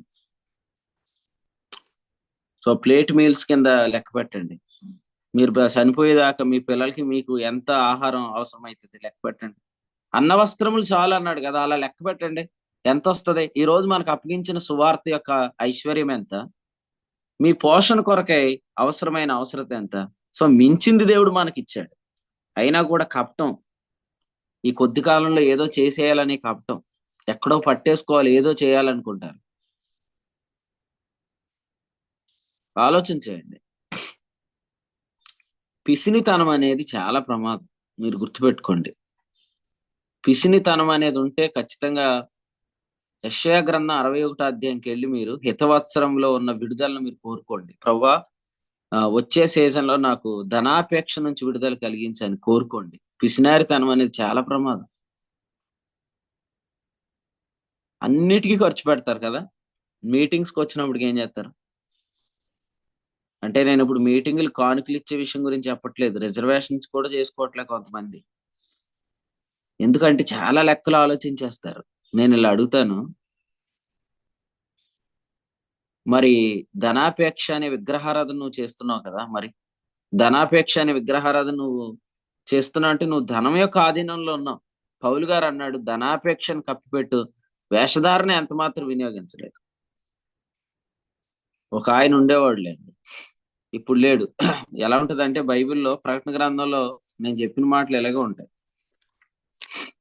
సో ప్లేట్ మీల్స్ కింద లెక్క పెట్టండి. మీరు చనిపోయేదాకా మీ పిల్లలకి మీకు ఎంత ఆహారం అవసరం అవుతుంది లెక్క పెట్టండి. అన్న వస్త్రములు చాలు అన్నాడు కదా, అలా లెక్క పెట్టండి ఎంత వస్తుంది. ఈ రోజు మనకు అప్పగించిన సువార్త యొక్క ఐశ్వర్యం ఎంత, మీ పోషణ కొరకై అవసరమైన అవసరత ఎంత. సో మించింది దేవుడు మనకి ఇచ్చాడు. అయినా కూడా కపటం, ఈ కొద్ది కాలంలో ఏదో చేసేయాలని కపటం, ఎక్కడో పట్టేసుకోవాలి ఏదో చేయాలనుకుంటారు. ఆలోచన చేయండి. పిసినితనం అనేది చాలా ప్రమాదం. మీరు గుర్తుపెట్టుకోండి. పిసినితనం అనేది ఉంటే ఖచ్చితంగా యెషయా గ్రంథం 61వ అధ్యాయంకి వెళ్ళి మీరు హితవత్సరంలో ఉన్న విడుదలను మీరు కోరుకోండి. ప్రభువా వచ్చే సీజన్ లో నాకు ధనాపేక్ష నుంచి విడుదల కలిగించని కోరుకోండి. పిసినారితనం అనేది చాలా ప్రమాదం. అన్నిటికీ ఖర్చు పెడతారు కదా. మీటింగ్స్కి వచ్చినప్పటికి ఏం చేస్తారు అంటే, నేను ఇప్పుడు మీటింగులు కానుకలు ఇచ్చే విషయం గురించి చెప్పట్లేదు, రిజర్వేషన్స్ కూడా చేసుకోవట్లేదు కొంతమంది. ఎందుకంటే చాలా లెక్కలు ఆలోచించేస్తారు. నేను ఇలా అడుగుతాను, మరి ధనాపేక్ష అనే విగ్రహారాధన నువ్వు చేస్తున్నావు కదా, మరి ధనాపేక్ష అనే విగ్రహారాధన నువ్వు చేస్తున్నావు అంటే నువ్వు ధనం యొక్క ఆధీనంలో ఉన్నావు. పౌలు గారు అన్నాడు ధనాపేక్షను కప్పిపెట్టు, వేషధారణ ఎంత మాత్రం వినియోగించలేదు. ఒక ఆయన ఉండేవాడు లేండి, ఇప్పుడు లేడు. ఎలా ఉంటదంటే బైబిల్లో ప్రకటన గ్రంథంలో నేను చెప్పిన మాటలు ఎలాగో ఉంటాయి.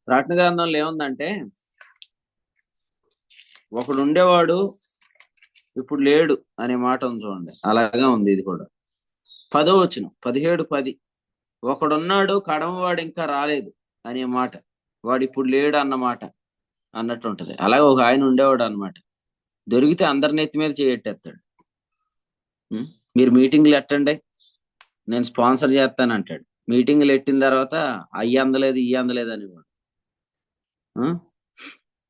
ప్రకటన గ్రంథంలో ఏముందంటే ఒకడు ఉండేవాడు ఇప్పుడు లేడు అనే మాట ఉంది చూడండి, అలాగే ఉంది ఇది కూడా. 10వ వచనం 17:10 ఒకడున్నాడు కడమవాడు ఇంకా రాలేదు అనే మాట, వాడు ఇప్పుడు లేడు అన్నమాట అన్నట్టు ఉంటది. అలాగే ఒక ఆయన ఉండేవాడు అనమాట, దొరికితే అందరి నెత్తి మీద చేయెట్టేస్తాడు. మీరు మీటింగ్లు ఎట్టండి నేను స్పాన్సర్ చేస్తాను అంటాడు. మీటింగ్లు ఎట్టిన తర్వాత అయ్యి అందలేదు ఇయ్యి అందలేదు అనేవాడు.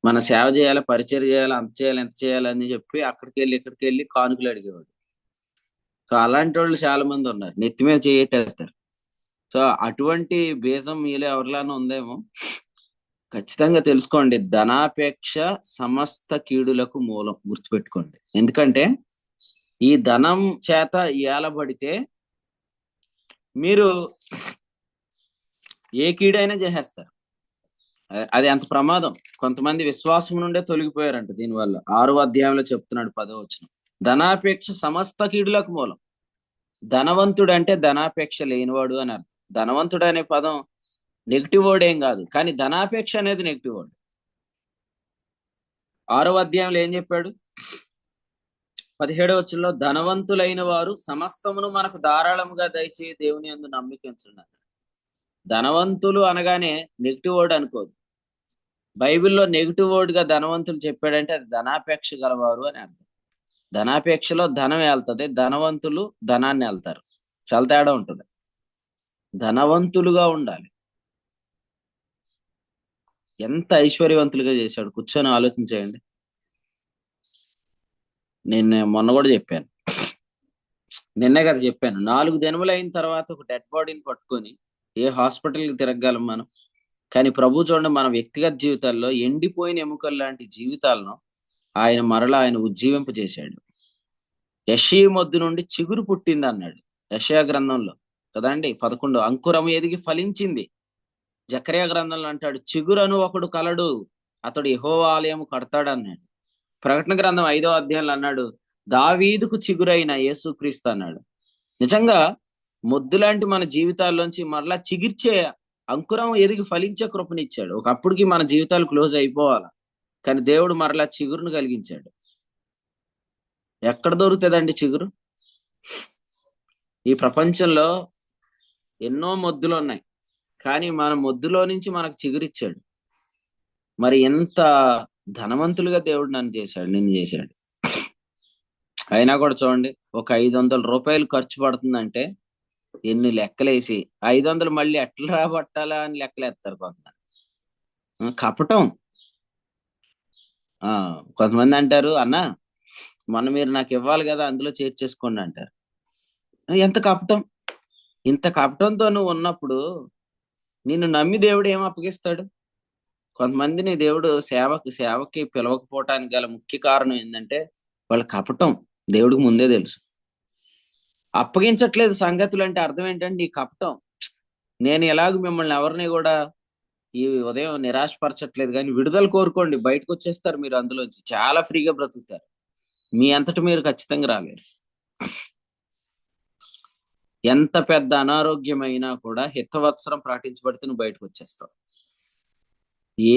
మన సేవ చేయాలి, పరిచయం చేయాలి, అంత చేయాలి ఎంత చేయాలి అని చెప్పి అక్కడికి వెళ్ళి ఇక్కడికి వెళ్ళి కానుకలు అడిగేవాడు. సో అలాంటి వాళ్ళు చాలా మంది ఉన్నారు, నెత్తి మీద చేయటేస్తారు. సో అటువంటి బీజం మీలో ఎవరిలానో ఉందేమో. ఖచ్చితంగా తెలుసుకోండి, ధనాపేక్ష సమస్త కీడులకు మూలం. గుర్తుపెట్టుకోండి. ఎందుకంటే ఈ ధనం చేత ఏలబడితే మీరు ఏ కీడైనా చేసేస్తారు. అది అంత ప్రమాదం. కొంతమంది విశ్వాసం నుండే తొలగిపోయారంట దీనివల్ల. 6వ అధ్యాయంలో చెప్తున్నాడు 10వ వచనం, ధనాపేక్ష సమస్త కీడులకు మూలం. ధనవంతుడు అంటే ధనాపేక్ష లేనివాడు అని అర్థం. ధనవంతుడు అనే పదం నెగిటివ్ వర్డ్ ఏం కాదు, కానీ ధనాపేక్ష అనేది నెగిటివ్ వర్డ్. 6వ అధ్యాయంలో ఏం చెప్పాడు? 17వ వచనంలో ధనవంతులైన వారు సమస్తమును మనకు ధారాళముగా దయచేయి దేవుని యందు నమ్మికించున్నారు. ధనవంతులు అనగానే నెగిటివ్ వర్డ్ అనుకోదు. బైబిల్లో నెగిటివ్ వర్డ్ గా ధనవంతులు చెప్పాడంటే అది ధనాపేక్ష గలవారు అని అర్థం. ధనాపేక్షలో ధనం వెళ్తది, ధనవంతులు ధనాన్ని వెళ్తారు. చాలా తేడా ఉంటుంది. ధనవంతులుగా ఉండాలి. ఎంత ఐశ్వర్యవంతులుగా చేశాడు, కూర్చొని ఆలోచించేయండి. నేను మొన్న కూడా చెప్పాను, నిన్నే కదా చెప్పాను, 4 దినములు అయిన తర్వాత ఒక డెడ్ బాడీని పట్టుకొని ఏ హాస్పిటల్కి తిరగగలం మనం? కానీ ప్రభు చూడండి, మన వ్యక్తిగత జీవితాల్లో ఎండిపోయిన ఎముకలు లాంటి జీవితాలను ఆయన మరలా ఆయన ఉజ్జీవింప చేశాడు. యెషయా మొద్దు నుండి చిగురు పుట్టింది అన్నాడు యెషయా గ్రంథంలో కదండి. 11 అంకురం ఎదిగి ఫలించింది. జకర్యా గ్రంథంలో అంటాడు చిగురను ఒకడు కలడు, అతడు యెహోవా ఆలయం కడతాడు అన్నాడు. ప్రకటన గ్రంథం 5వ అధ్యాయంలో అన్నాడు దావీదుకు చిగురైన యేసుక్రీస్తు అన్నాడు. నిజంగా మొద్దు లాంటి మన జీవితాల్లోంచి మరలా చిగిర్చే అంకురం ఎదిగి ఫలించే కృపనిచ్చాడు. ఒకప్పటికి మన జీవితాలు క్లోజ్ అయిపోవాలి, కానీ దేవుడు మరలా చిగురును కలిగించాడు. ఎక్కడ దొరుకుతుందండి చిగురు? ఈ ప్రపంచంలో ఎన్నో మొద్దులు ఉన్నాయి, కానీ మన మొద్దులో నుంచి మనకు చిగురిచ్చాడు. మరి ఎంత ధనవంతులుగా దేవుడు నన్ను చేశాడు, నిన్ను చేశాడు. అయినా కూడా చూడండి, ఒక 500 రూపాయలు ఖర్చు పడుతుందంటే ఎన్ని లెక్కలేసి 500 మళ్ళీ ఎట్లా రాబట్టాలా అని లెక్కలేస్తారు కొంతమంది. కపటం. కొంతమంది అంటారు అన్న మొన్న మీరు నాకు ఇవ్వాలి కదా, అందులో చేర్చేసుకోండి అంటారు. ఎంత కపటం! ఇంత కపటంతో నువ్వు ఉన్నప్పుడు నిన్ను నమ్మి దేవుడు ఏం అప్పగిస్తాడు? కొంతమందిని దేవుడు సేవకి పిలవకపోవటానికి గల ముఖ్య కారణం ఏంటంటే వాళ్ళ కపటం దేవుడికి ముందే తెలుసు. అప్పగించట్లేదు సంగతులు అంటే అర్థం ఏంటంటే నీ కపటం. నేను ఎలాగ మిమ్మల్ని ఎవరిని కూడా ఈ ఉదయం నిరాశపరచట్లేదు, కానీ విడుదల కోరుకోండి, బయటకు వచ్చేస్తారు మీరు, అందులోంచి చాలా ఫ్రీగా బ్రతుకుతారు. మీ అంతటి మీరు ఖచ్చితంగా రాలేరు. ఎంత పెద్ద అనారోగ్యమైనా కూడా హితవత్సరం ప్రకటించబడితే నువ్వు బయటకు వచ్చేస్తావు.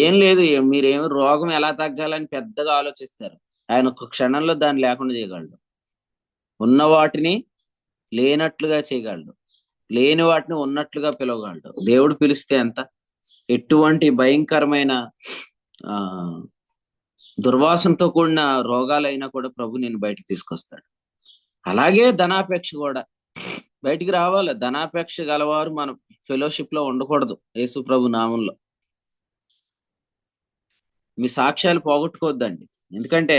ఏం లేదు, మీరేమి రోగం ఎలా తగ్గాలని పెద్దగా ఆలోచిస్తారు. ఆయన ఒక క్షణంలో దాన్ని లేకుండా చేయగలడు. ఉన్న వాటిని లేనట్లుగా చేయగలడు, లేని వాటిని ఉన్నట్లుగా పిలవగలడు. దేవుడు పిలిస్తే ఎంత ఎటువంటి భయంకరమైన దుర్వాసనతో కూడిన రోగాలైనా కూడా ప్రభు నేను బయటకు తీసుకొస్తాడు. అలాగే ధనాపేక్ష కూడా బయటికి రావాలి. ధనాపేక్ష గలవారు మన ఫెలోషిప్ లో ఉండకూడదు. యేసు ప్రభు నామంలో మీ సాక్ష్యాలు పోగొట్టుకోవద్దండి, ఎందుకంటే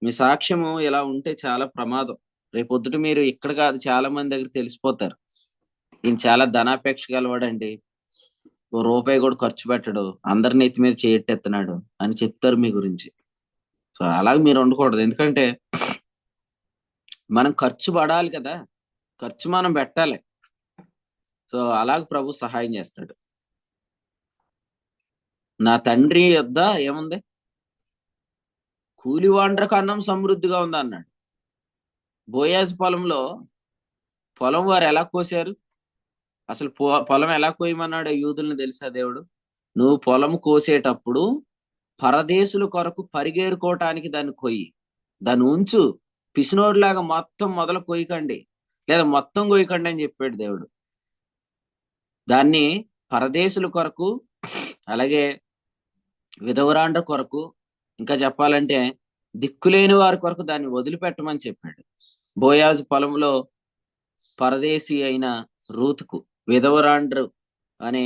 మీ సాక్ష్యము ఇలా ఉంటే చాలా ప్రమాదం. రేపొద్దుట మీరు ఇక్కడ కాదు, చాలా మంది దగ్గర తెలిసిపోతారు, ఈయన చాలా ధనాపేక్ష గలవాడండి, ఓ రూపాయి కూడా ఖర్చు పెట్టడు, అందరిని ఎత్తి మీద చేయట్టెత్తున్నాడు అని చెప్తారు మీ గురించి. సో అలాగే మీరు ఉండకూడదు, ఎందుకంటే మనం ఖర్చు పడాలి కదా, ఖర్చు మనం పెట్టాలి. సో అలాగ ప్రభు సహాయం చేస్తాడు. నా తండ్రి యొద్ద ఏముంది? కూలివాండ్రకు అన్నం సమృద్ధిగా ఉంది అన్నాడు. బోయాజు పొలంలో పొలం వారు ఎలా కోసారు? అసలు పొలం ఎలా కోయమన్నాడు యూదుల్ని తెలుసా దేవుడు? నువ్వు పొలం కోసేటప్పుడు పరదేశుల కొరకు పరిగేరుకోవటానికి దాన్ని కొయ్యి, దాన్ని ఉంచు, పిసినోడిలాగా మొత్తం మొదలు కొయ్యకండి, లేదా మొత్తం కొయ్యకండి అని చెప్పాడు దేవుడు. దాన్ని పరదేశుల కొరకు, అలాగే విధవరాండ్ర కొరకు, ఇంకా చెప్పాలంటే దిక్కులేని వారి కొరకు దాన్ని వదిలిపెట్టమని చెప్పాడు. బోయాజు పొలంలో పరదేశి అయిన రూతుకు, విధవరాండ్రు అనే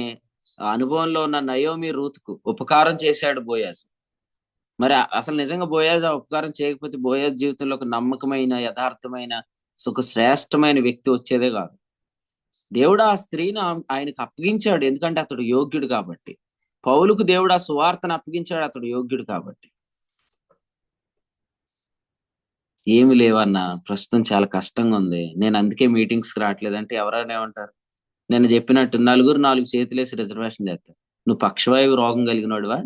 అనుభవంలో ఉన్న నయోమి రూతుకు ఉపకారం చేశాడు బోయాజు. మరి అసలు నిజంగా బోయాజు ఆ ఉపకారం చేయకపోతే బోయాజు జీవితంలో ఒక నమ్మకమైన, యథార్థమైన, ఒక శ్రేష్టమైన వ్యక్తి వచ్చేదే కాదు. దేవుడు ఆ స్త్రీని ఆయనకు అప్పగించాడు, ఎందుకంటే అతడు యోగ్యుడు కాబట్టి. పౌలుకు దేవుడు ఆ సువార్తను అప్పగించాడు, అతడు యోగ్యుడు కాబట్టి. ఏమి లేవన్నా, ప్రస్తుతం చాలా కష్టంగా ఉంది, నేను అందుకే మీటింగ్స్కి రావట్లేదంటే ఎవరైనా ఏమంటారు? నేను చెప్పినట్టు 4 చేతులేసి రిజర్వేషన్ చేస్తారు. నువ్వు పక్షవాయువు రోగం కలిగినోడువా?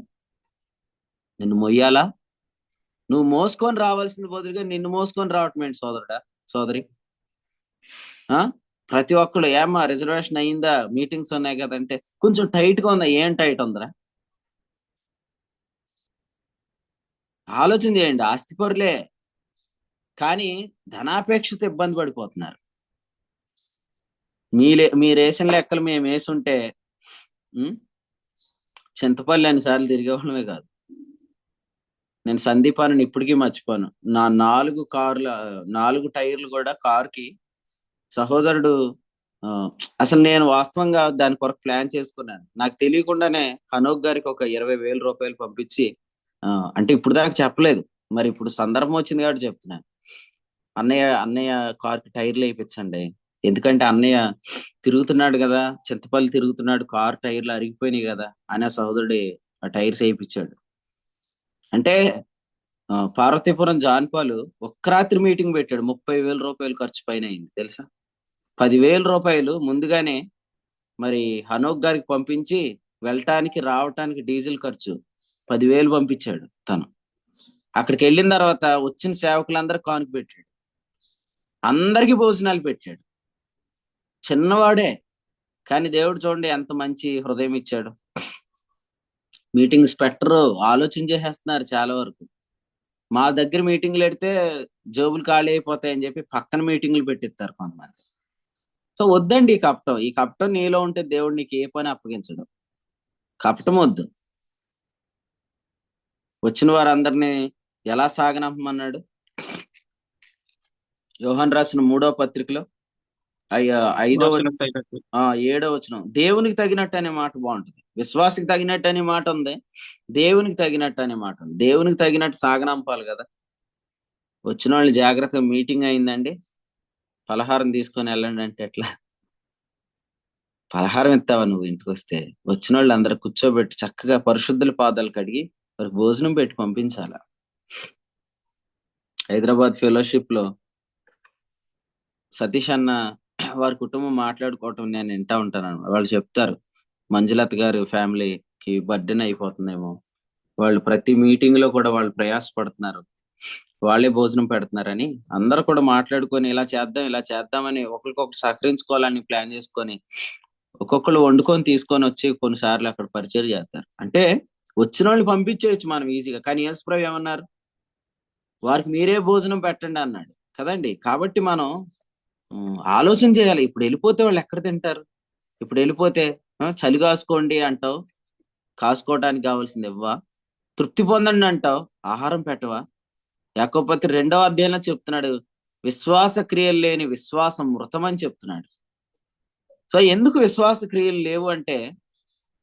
నిన్ను మొయ్యాలా? నువ్వు మోసుకొని రావాల్సిన బదులుగా నిన్ను మోసుకొని రావటం ఏంటి సోదరుడా, సోదరి? ప్రతి ఒక్కళ్ళు ఏమా రిజర్వేషన్ అయిందా, మీటింగ్స్ ఉన్నాయి కదంటే కొంచెం టైట్ గా ఉందా. ఏం టైట్ ఉందిరా? ఆలోచన చేయండి. ఆస్తిపరులే, కానీ ధనాపేక్షతో ఇబ్బంది పడిపోతున్నారు. మీ రేషన్ లెక్కలు మేము వేసుంటే ఉం, చింతపల్లి అన్నిసార్లు తిరిగేవాళ్ళమే కాదు. నేను సందీపాన్ని ఇప్పటికీ మర్చిపోను. నా 4 టైర్లు కూడా కారుకి సహోదరుడు ఆ, అసలు నేను వాస్తవంగా దాని కొరకు ప్లాన్ చేసుకున్నాను. నాకు తెలియకుండానే హనోక్ గారికి ఒక 20,000 రూపాయలు పంపించి ఆ, అంటే ఇప్పుడు దాకా చెప్పలేదు, మరి ఇప్పుడు సందర్భం వచ్చింది కాబట్టి చెప్తున్నాను. అన్నయ్య కార్కి టైర్లు వేయించండి, ఎందుకంటే అన్నయ్య తిరుగుతున్నాడు కదా, చింతపల్లి తిరుగుతున్నాడు, కార్ టైర్లు అరిగిపోయినాయి కదా అనే సహోదరుడు ఆ టైర్స్ వేయించాడు. అంటే పార్వతీపురం జాన్పాలు ఒక్క రాత్రి మీటింగ్ పెట్టాడు, 30,000 రూపాయలు ఖర్చు పైన అయింది తెలుసా. 10,000 రూపాయలు ముందుగానే మరి హనోక్ గారికి పంపించి వెళ్ళటానికి రావటానికి డీజిల్ ఖర్చు 10,000 పంపించాడు తను. అక్కడికి వెళ్ళిన తర్వాత వచ్చిన సేవకులందరూ కానుక పెట్టాడు, అందరికి భోజనాలు పెట్టాడు. చిన్నవాడే, కానీ దేవుడు చూడండి ఎంత మంచి హృదయం ఇచ్చాడు. మీటింగ్స్ పెట్టరు, ఆలోచన చేసేస్తున్నారు చాలా వరకు. మా దగ్గర మీటింగ్లు పెడితే జోబులు ఖాళీ అయిపోతాయని చెప్పి పక్కన మీటింగ్లు పెట్టిస్తారు కొంతమంది. సో వద్దండి ఈ కపటం నీలో ఉంటే దేవుడు నీకు ఏ పని అప్పగించడు. కపటం వద్దు. వచ్చిన వారందరినీ ఎలా సాగనంపమన్నాడు? యోహాన్ రాసిన 3వ పత్రికలో 5వ విశ్వాసులకు తగినట్టు 7వ వచనం, దేవునికి తగినట్టు అనే మాట బాగుంటుంది. విశ్వాసకి తగినట్టు అనే మాట ఉంది, దేవునికి తగినట్టు అనే మాట ఉంది. దేవునికి తగినట్టు సాగనంపాలి కదా. వచ్చిన వాళ్ళు జాగ్రత్తగా, మీటింగ్ అయిందండి పలహారం తీసుకొని వెళ్ళండి అంటే ఎట్లా? పలహారం ఇస్తావా నువ్వు ఇంటికి వస్తే? వచ్చిన వాళ్ళు అందరూ కూర్చోబెట్టి చక్కగా పరిశుద్ధుల పాదాలు కడిగి వారికి భోజనం పెట్టి పంపించాల. హైదరాబాద్ ఫెలోషిప్ లో సతీష్ అన్న వారి కుటుంబం మాట్లాడుకోవటం నేను వింటా ఉంటాను. వాళ్ళు చెప్తారు, మంజులత గారి ఫ్యామిలీకి బర్త్డేన్ అయిపోతుందేమో, వాళ్ళు ప్రతి మీటింగ్ లో కూడా వాళ్ళు ప్రయాసపడుతున్నారు, వాళ్ళే భోజనం పెడుతున్నారని అందరూ కూడా మాట్లాడుకొని ఇలా చేద్దామని ఒకరికొకరు సహకరించుకోవాలని ప్లాన్ చేసుకొని ఒక్కొక్కరు వండుకొని తీసుకొని వచ్చి కొన్నిసార్లు అక్కడ పరిచయం చేస్తారు. అంటే వచ్చిన వాళ్ళు పంపించేయచ్చు మనం ఈజీగా, కానీ యేసుప్రభు ఏమన్నారు? వారికి మీరే భోజనం పెట్టండి అన్నాడు కదండి. కాబట్టి మనం ఆలోచన చేయాలి. ఇప్పుడు వెళ్ళిపోతే వాళ్ళు ఎక్కడ తింటారు? ఇప్పుడు వెళ్ళిపోతే చలి కాసుకోండి అంటావు, కాసుకోవడానికి కావాల్సింది ఇవ్వా? తృప్తి పొందండి అంటావు, ఆహారం పెట్టవా? యాకోబు పత్రిక 2వ అధ్యాయంలో చెప్తున్నాడు, విశ్వాస క్రియలు లేని విశ్వాసం మృతం అని చెప్తున్నాడు. సో ఎందుకు విశ్వాస క్రియలు లేవు అంటే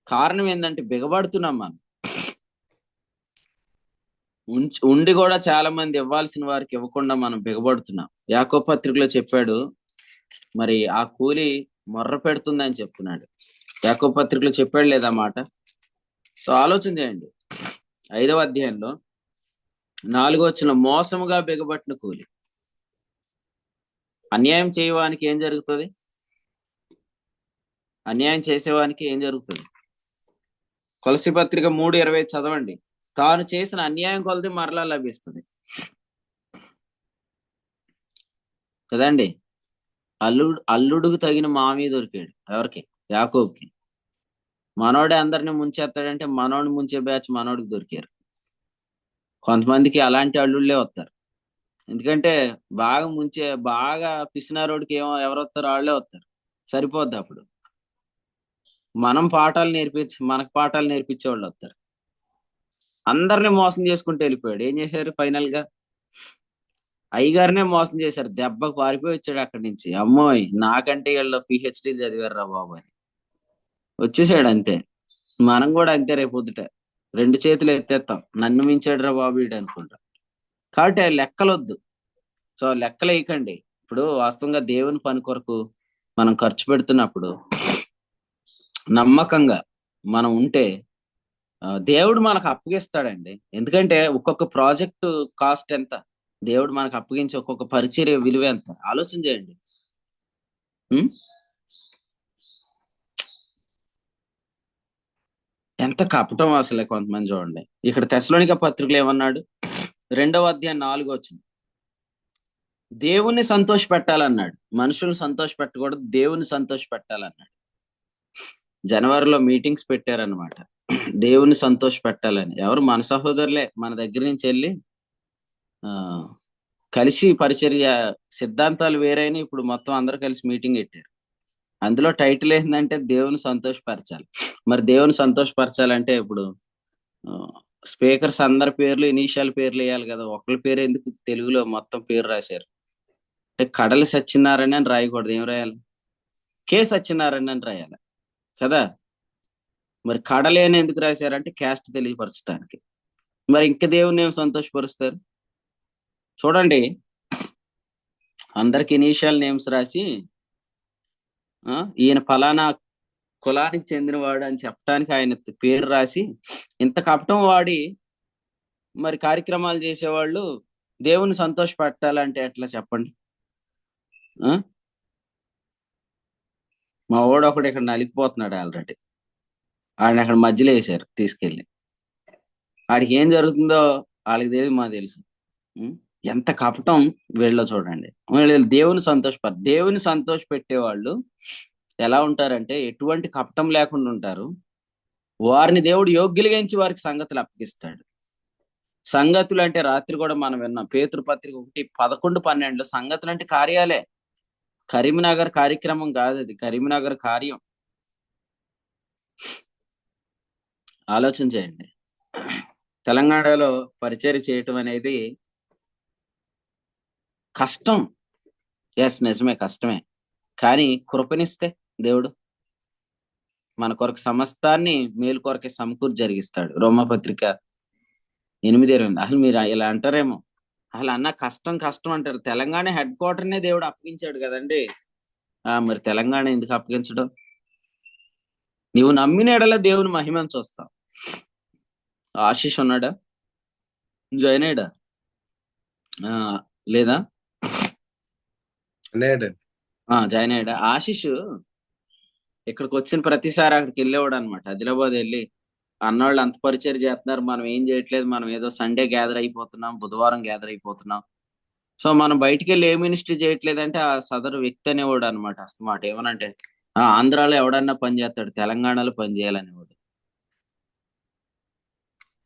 కారణం ఏంటంటే బిగబడుతున్నాం మనం. ఉండి కూడా చాలా మంది ఇవ్వాల్సిన వారికి ఇవ్వకుండా మనం బిగబడుతున్నాం. యాకోబు పత్రికలో చెప్పాడు, మరి ఆ కూలి మొర్ర పెడుతుందని చెప్తున్నాడు. యాకోబు పత్రికలో చెప్పాడు లేదా మాట? సో ఆలోచన చేయండి. 5వ అధ్యాయంలో 4వ వచనం, మోసముగా బిగబట్టిన కూలి. అన్యాయం చేయవానికి ఏం జరుగుతుంది? అన్యాయం చేసేవానికి ఏం జరుగుతుంది? కొలసి పత్రిక 3:20 చదవండి. తాను చేసిన అన్యాయం కొలది మరలా లభిస్తుంది కదండి. అల్లుడుకు తగిన మామీ దొరికాడు ఎవరికి? యాకోబుకి. మనోడే అందరిని ముంచేస్తాడంటే మనోడిని ముంచే బ్యాచ్ మనోడికి దొరికారు. కొంతమందికి అలాంటి అల్లుళ్ళే వస్తారు, ఎందుకంటే బాగా పిసినారోడికి ఎవరు వస్తారు? వాళ్ళే వస్తారు, సరిపోద్ది. అప్పుడు మనకు పాఠాలు నేర్పించే వాళ్ళు వస్తారు. అందరిని మోసం చేసుకుంటూ వెళ్ళిపోయాడు. ఏం చేశారు? ఫైనల్ గా అయ్యగారినే మోసం చేశారు, దెబ్బకు పారిపోయి వచ్చాడు అక్కడి నుంచి. అమ్మోయ్, నాకంటే వీళ్ళు PhD చదివారు రా బాబు అని వచ్చేసాడు. అంతే, మనం కూడా అంతే. రేపు పొద్దుట 2 చేతులు ఎత్తేస్తాం, నన్ను మించాడు రా బాబు వీడు అనుకుంటాం. కాబట్టి ఆ లెక్కలొద్దు. సో లెక్కలు వేయకండి. ఇప్పుడు వాస్తవంగా దేవుని పని కొరకు మనం ఖర్చు పెడుతున్నప్పుడు నమ్మకంగా మనం ఉంటే దేవుడు మనకు అప్పగిస్తాడండి. ఎందుకంటే ఒక్కొక్క ప్రాజెక్టు కాస్ట్ ఎంత, దేవుడు మనకు అప్పగించి ఒక్కొక్క పరిచర్య విలువ ఎంత ఆలోచన చేయండి. ఎంత కపటం అసలే కొంతమంది. చూడండి ఇక్కడ తెస్సలోనిక పత్రికలు ఏమన్నాడు? 2వ అధ్యాయం 4వ వచనం, దేవుణ్ణి సంతోష పెట్టాలన్నాడు, మనుషులను సంతోష పెట్టకూడదు, దేవుని సంతోష పెట్టాలన్నాడు. జనవరిలో మీటింగ్స్ పెట్టారనమాట, దేవుని సంతోష పెట్టాలని. ఎవరు? మన సహోదరులే మన దగ్గర నుంచి వెళ్ళి కలిసి పరిచర్య సిద్ధాంతాలు వేరైనా ఇప్పుడు మొత్తం అందరూ కలిసి మీటింగ్ పెట్టారు. అందులో టైటిల్ ఏంటంటే దేవుని సంతోషపరచాలి. మరి దేవుని సంతోషపరచాలంటే ఇప్పుడు స్పీకర్స్ అందరి పేర్లు ఇనీషియల్ పేర్లు వేయాలి కదా. ఒకళ్ళ పేరు ఎందుకు తెలుగులో మొత్తం పేరు రాశారు? అంటే కడలి సత్యనారాయణ అని రాయకూడదు, ఏం రాయాలి? కె సత్యనారాయణ అని రాయాలి కదా. మరి కడలేని ఎందుకు రాశారంటే క్యాస్ట్ తెలియపరచడానికి. మరి ఇంక దేవుని ఏం సంతోషపరుస్తారు? చూడండి, అందరికి ఇనీషియల్ నేమ్స్ రాసి ఈయన ఫలానా కులానికి చెందినవాడు అని చెప్పడానికి ఆయన పేరు రాసి ఇంత కపటం వాడి మరి కార్యక్రమాలు చేసేవాళ్ళు దేవుని సంతోషపెట్టాలంటే ఎట్లా చెప్పండి? మా వాడు ఒకడు ఇక్కడ నలిగిపోతున్నాడు ఆల్రెడీ. ఆయన అక్కడ మధ్యలో వేశారు తీసుకెళ్ళి. వాడికి ఏం జరుగుతుందో వాళ్ళకి తెలియదు, మాకు తెలుసు. ఎంత కపటం వీళ్ళలో చూడండి. దేవుని సంతోష పెట్టేవాళ్ళు ఎలా ఉంటారంటే ఎటువంటి కపటం లేకుండా ఉంటారు. వారిని దేవుడు యోగ్యులుగా ఎంచి వారికి సంగతులు అప్పగిస్తాడు. సంగతులు అంటే రాత్రి కూడా మనం విన్నాం, పేతురు పత్రిక 1:11-12 సంగతులు అంటే కార్యాలే. కరీంనగర్ కార్యక్రమం కాదు, అది కరీంనగర్ కార్యం. ఆలోచన చేయండి. తెలంగాణలో పరిచర్య చేయటం అనేది కష్టం. ఎస్, నిజమే, కష్టమే. కానీ కృపనిస్తే దేవుడు మన కొరకు సమస్తాన్ని మేలు కొరకే సమకూర్చి జరిగిస్తాడు. రోమపత్రిక 8:20. అసలు మీరు ఇలా అంటారేమో, అసలు అన్న కష్టం కష్టం అంటారు. తెలంగాణ హెడ్ క్వార్టర్నే దేవుడు అప్పగించాడు కదండి. మరి తెలంగాణ ఎందుకు అప్పగించడం? నీవు నమ్మిన ఎడల దేవుని మహిమను చూస్తావు. ఆశీష్ ఉన్నాడా? జాయిన్ అయ్యాడా? లేదా? జాయిన్ అయ్యాడా? ఆశీష్ ఇక్కడికి వచ్చిన ప్రతిసారి అక్కడికి వెళ్ళేవాడు అనమాట. ఆదిలాబాద్ వెళ్ళి అన్నవాళ్ళు అంత పరిచయం చేస్తున్నారు, మనం ఏం చేయట్లేదు, మనం ఏదో సండే గ్యాదర్ అయిపోతున్నాం, బుధవారం గ్యాదర్ అయిపోతున్నాం. సో మనం బయటికి వెళ్ళి ఏ మినిస్ట్రీ చేయట్లేదంటే ఆ సదరు వ్యక్తి అనేవాడు అనమాట. అస్తమాట ఏమనంటే ఆంధ్రాలో ఎవడన్నా పని చేస్తాడు, తెలంగాణలో పని చేయాలనేవాడు.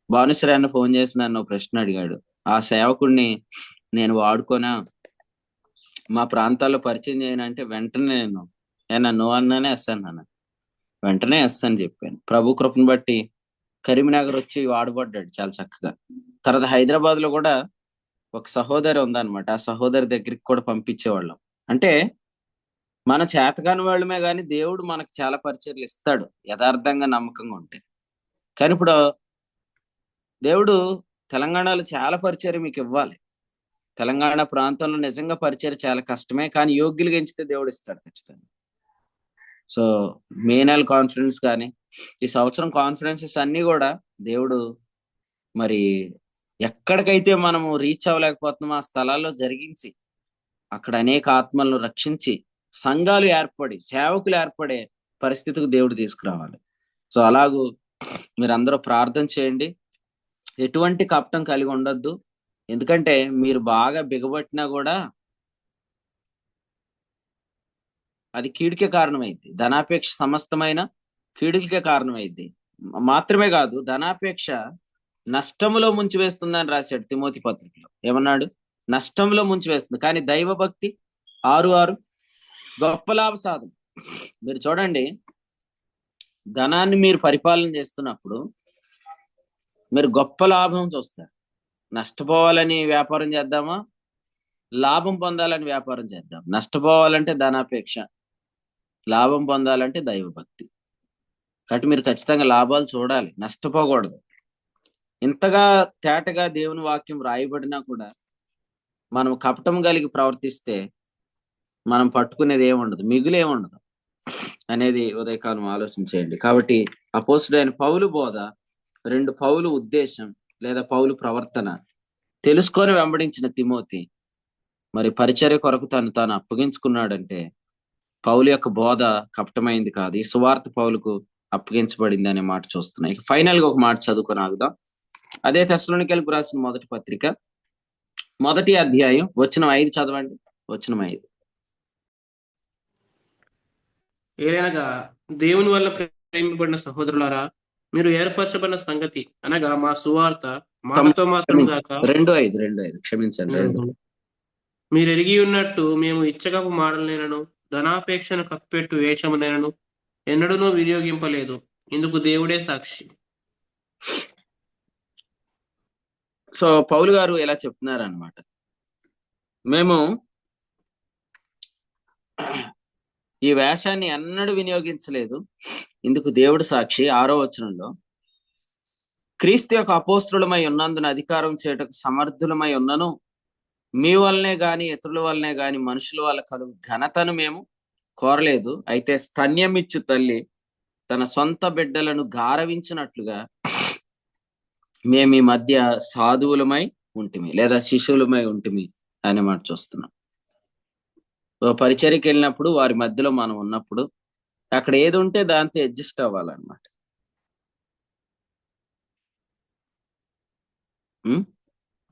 భానుశ్రీ అన్న ఫోన్ చేసి నన్ను ప్రశ్న అడిగాడు, ఆ సేవకుడిని నేను వాడుకోనా, మా ప్రాంతాల్లో పరిచయం చేయనంటే వెంటనే నేను నో అన్నానే ఎస్ అన్నాను. వెంటనే ఎస్ అని చెప్పాను. ప్రభు కృపను బట్టి కరీంనగర్ వచ్చి వాడబడ్డాడు చాలా చక్కగా. తర్వాత హైదరాబాద్ లో కూడా ఒక సహోదరి ఉందన్నమాట. ఆ సహోదరి దగ్గరికి కూడా పంపించేవాళ్ళం. అంటే మన చేతకాని వాళ్ళమే కానీ దేవుడు మనకు చాలా పరిచర్లు ఇస్తాడు యథార్థంగా నమ్మకంగా ఉంటే. కానీ ఇప్పుడు దేవుడు తెలంగాణలో చాలా పరిచర్య మీకు ఇవ్వాలి. తెలంగాణ ప్రాంతంలో నిజంగా పరిచర్య చాలా కష్టమే, కానీ యోగ్యులుగా ఎంచితే దేవుడు ఇస్తాడు ఖచ్చితంగా. సో మే నెల కాన్ఫరెన్స్ కానీ ఈ సంవత్సరం కాన్ఫరెన్సెస్ అన్ని కూడా దేవుడు మరి ఎక్కడికైతే మనము రీచ్ అవ్వలేకపోతున్నామో ఆ స్థలాల్లో జరిగించి అక్కడ అనేక ఆత్మలను రక్షించి సంఘాలు ఏర్పడి సేవకులు ఏర్పడే పరిస్థితికి దేవుడు తీసుకురావాలి. సో అలాగూ మీరందరూ ప్రార్థన చేయండి. ఎటువంటి కపటం కలిగి ఉండొద్దు. ఎందుకంటే మీరు బాగా బిగబట్టినా కూడా అది కీడుకే కారణమైంది. ధనాపేక్ష సమస్తమైన కీడులకే కారణమైంది. మాత్రమే కాదు, ధనాపేక్ష నష్టంలో ముంచివేస్తుందని రాశాడు తిమోతి పత్రికలో. ఏమన్నాడు? నష్టంలో ముంచివేస్తుంది. కానీ దైవ భక్తి 6:6 గొప్ప లాభ సాధన. మీరు చూడండి, ధనాన్ని మీరు పరిపాలన చేస్తున్నప్పుడు మీరు గొప్ప లాభం చూస్తారు. నష్టపోవాలని వ్యాపారం చేద్దామా, లాభం పొందాలని వ్యాపారం చేద్దాం? నష్టపోవాలంటే ధనాపేక్ష, లాభం పొందాలంటే దైవభక్తి. కాబట్టి మీరు ఖచ్చితంగా లాభాలు చూడాలి, నష్టపోకూడదు. ఇంతగా తేటగా దేవుని వాక్యం రాయబడినా కూడా మనం కపటం కలిగి ప్రవర్తిస్తే మనం పట్టుకునేది ఏముండదు, మిగులేముండదు అనేది ఉదయకాలం ఆలోచించేయండి. కాబట్టి అపోస్తుడైన పౌలు బోధ, 2 పౌలు ఉద్దేశం లేదా పౌలు ప్రవర్తన తెలుసుకొని వెంబడించిన తిమోతి మరి పరిచర్య కొరకు తాను అప్పగించుకున్నాడంటే పౌలు యొక్క బోధ కపటమైంది కాదు, ఈ సువార్త పౌలుకు అప్పగించబడింది అనే మాట చూస్తున్నాయి. ఫైనల్ గా ఒక మాట చదువుకొని ఆగుదాం. అదే తెస్సలోనికీయులకు రాసిన మొదటి పత్రిక 1వ అధ్యాయం వచనం 5 చదవండి. వచనం 5. ఏలైనగా దేవుని వల్ల ప్రేమింపబడిన సహోదరులారా, మీరు ఏర్పరచబడిన సంగతి అనగా మా సువార్త మాటతో మాత్రం గాక 2:5 క్షమించండి. మీరు ఎరిగి ఉన్నట్టు మేము ఇచ్చకపు మాటలనైనను ధనాపేక్షను కప్పెట్టు వేషమునైనను ఎన్నడూనూ వినియోగింపలేదు. ఇందుకు దేవుడే సాక్షి. సో పౌలు గారు ఇలా చెప్తున్నారన్నమాట. మేము ఈ వేషాన్ని ఎన్నడూ వినియోగించలేదు. ఇందుకు దేవుడు సాక్షి. 6వ వచనంలో, క్రీస్తు యొక్క అపోస్తలులమై ఉన్నందున అధికారం చేయటకు సమర్థులమై ఉన్నను, మీ వల్లనే గాని ఇతరుల వల్లనే గాని మనుషుల వల్ల కలుగు ఘనతను మేము కోరలేదు. అయితే స్తన్యమిచ్చు తల్లి తన సొంత బిడ్డలను గారవించినట్లుగా మేము ఈ మధ్య సాధువులమై ఉంటిమి, లేదా శిష్యులమై ఉంటిమి అనే మాట చూస్తున్నాం. పరిచర్యకి వెళ్ళినప్పుడు వారి మధ్యలో మనం ఉన్నప్పుడు అక్కడ ఏది ఉంటే దాంతో అడ్జస్ట్ అవ్వాలన్నమాట.